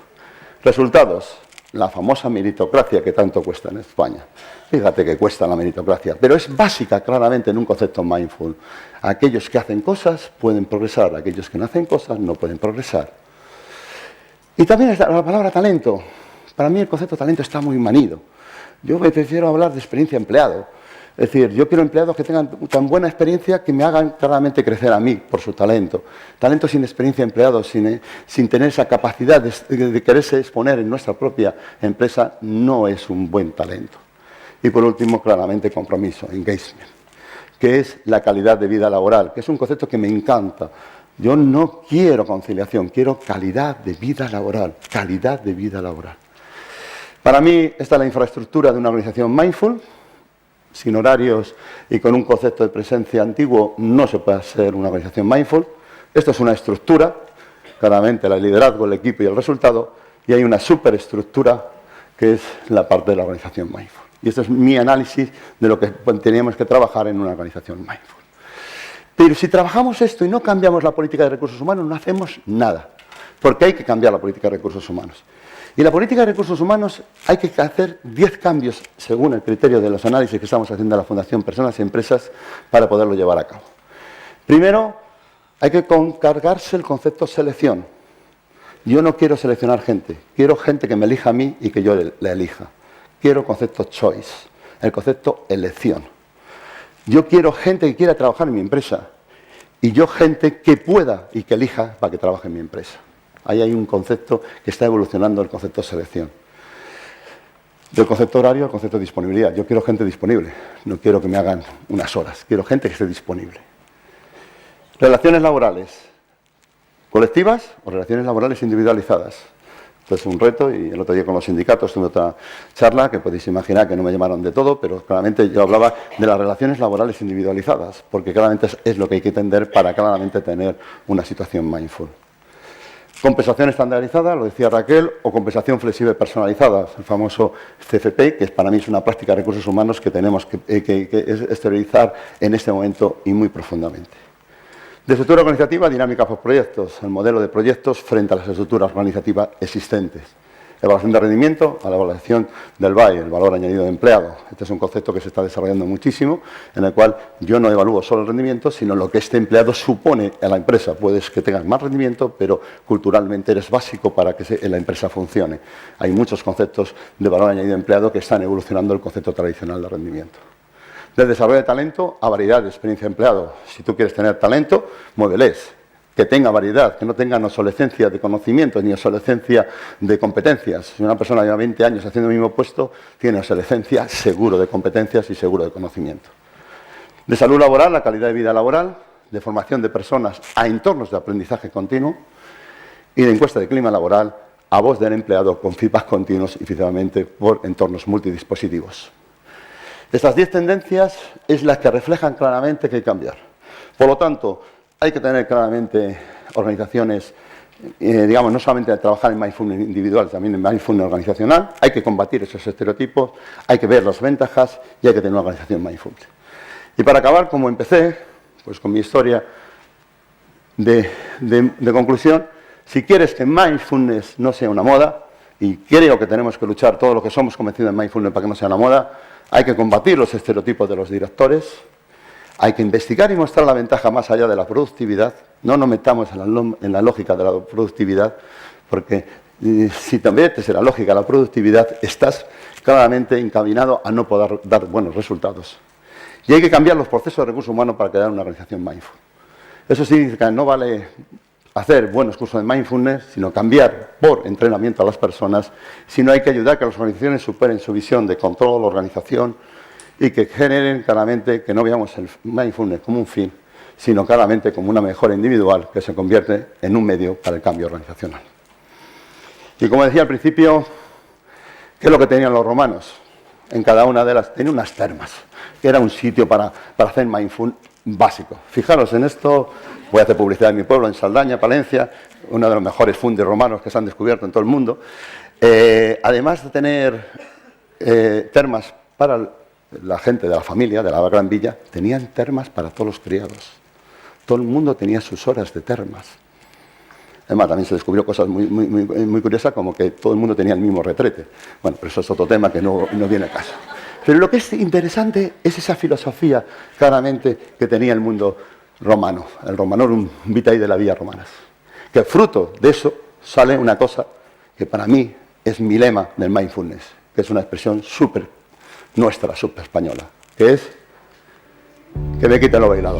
Resultados. La famosa meritocracia que tanto cuesta en España. Fíjate que cuesta la meritocracia, pero es básica claramente en un concepto mindful. Aquellos que hacen cosas pueden progresar, aquellos que no hacen cosas no pueden progresar. Y también está la palabra talento. Para mí el concepto talento está muy manido. Yo me prefiero hablar de experiencia empleado. Es decir, yo quiero empleados que tengan tan buena experiencia que me hagan claramente crecer a mí por su talento. Talento sin experiencia empleado, sin tener esa capacidad de quererse exponer en nuestra propia empresa, no es un buen talento. Y por último, claramente, compromiso, engagement, que es la calidad de vida laboral, que es un concepto que me encanta. Yo no quiero conciliación, quiero calidad de vida laboral, calidad de vida laboral. Para mí, esta es la infraestructura de una organización mindful. Sin horarios y con un concepto de presencia antiguo no se puede hacer una organización mindful. Esto es una estructura, claramente el liderazgo, el equipo y el resultado, y hay una superestructura que es la parte de la organización mindful. Y esto es mi análisis de lo que teníamos que trabajar en una organización mindful. Pero si trabajamos esto y no cambiamos la política de recursos humanos, no hacemos nada. porque hay que cambiar la política de recursos humanos. Y la política de recursos humanos hay que hacer 10 cambios, según el criterio de los análisis que estamos haciendo en la Fundación Personas y Empresas, para poderlo llevar a cabo. Primero, hay que cargarse el concepto selección. Yo no quiero seleccionar gente, quiero gente que me elija a mí y que yo la elija. Quiero concepto choice, el concepto elección. Yo quiero gente que quiera trabajar en mi empresa y yo gente que pueda y que elija para que trabaje en mi empresa. Ahí hay un concepto que está evolucionando, el concepto selección. Del concepto horario al concepto de disponibilidad. Yo quiero gente disponible, no quiero que me hagan unas horas, quiero gente que esté disponible. Relaciones laborales. ¿Colectivas o relaciones laborales individualizadas? Esto es un reto y el otro día con los sindicatos tuve otra charla que podéis imaginar que no me llamaron de todo, pero claramente yo hablaba de las relaciones laborales individualizadas, porque claramente es lo que hay que entender para claramente tener una situación mindful. Compensación estandarizada, lo decía Raquel, o compensación flexible personalizada, el famoso CFP, que para mí es una práctica de recursos humanos que tenemos que exteriorizar en este momento y muy profundamente. De estructura organizativa, dinámica por proyectos, el modelo de proyectos frente a las estructuras organizativas existentes. Evaluación de rendimiento a la evaluación del VAE, el valor añadido de empleado. Este es un concepto que se está desarrollando muchísimo, en el cual yo no evalúo solo el rendimiento, sino lo que este empleado supone en la empresa. Puedes que tengas más rendimiento, pero culturalmente eres básico para que la empresa funcione. Hay muchos conceptos de valor añadido de empleado que están evolucionando el concepto tradicional de rendimiento. Del desarrollo de talento a variedad de experiencia de empleado. Si tú quieres tener talento, muéveles. Que tenga variedad, que no tenga obsolescencia de conocimientos ni obsolescencia de competencias. Si una persona lleva 20 años haciendo el mismo puesto, tiene obsolescencia seguro de competencias y seguro de conocimiento. De salud laboral, la calidad de vida laboral, de formación de personas a entornos de aprendizaje continuo y de encuesta de clima laboral a voz del empleado con feedback continuos y finalmente por entornos multidispositivos. Estas 10 tendencias es las que reflejan claramente que hay que cambiar. Por lo tanto, hay que tener claramente organizaciones, digamos, no solamente trabajar en mindfulness individual, también en mindfulness organizacional. Hay que combatir esos estereotipos, hay que ver las ventajas y hay que tener una organización mindfulness. Y para acabar, como empecé, pues con mi historia de conclusión, si quieres que mindfulness no sea una moda, y creo que tenemos que luchar todos los que somos convencidos en mindfulness para que no sea una moda, hay que combatir los estereotipos de los directores, hay que investigar y mostrar la ventaja más allá de la productividad. No nos metamos en la lógica de la productividad, porque si te metes en la lógica de la productividad, estás claramente encaminado a no poder dar buenos resultados. Y hay que cambiar los procesos de recursos humanos para crear una organización mindful. Eso significa que no vale hacer buenos cursos de mindfulness, sino cambiar por entrenamiento a las personas, sino hay que ayudar a que las organizaciones superen su visión de control, organización, y que generen claramente que no veamos el mindfulness como un fin, sino claramente como una mejora individual que se convierte en un medio para el cambio organizacional. Y como decía al principio, ¿qué es lo que tenían los romanos? En cada una de las tenían unas termas, que era un sitio para hacer mindfulness básico. Fijaros en esto, voy a hacer publicidad en mi pueblo, en Saldaña, Palencia, uno de los mejores fundis romanos que se han descubierto en todo el mundo. Además de tener termas para la gente de la familia, de la Gran Villa, tenían termas para todos los criados. Todo el mundo tenía sus horas de termas. Además, también se descubrió cosas muy curiosas, como que todo el mundo tenía el mismo retrete. Bueno, pero eso es otro tema que no viene a caso. Pero lo que es interesante es esa filosofía, claramente, que tenía el mundo romano, el Romanorum Vitae de la Villa Romanas. Que fruto de eso sale una cosa que para mí es mi lema del mindfulness, que es una expresión súper nuestra, súper española, que es que me quiten lo bailado.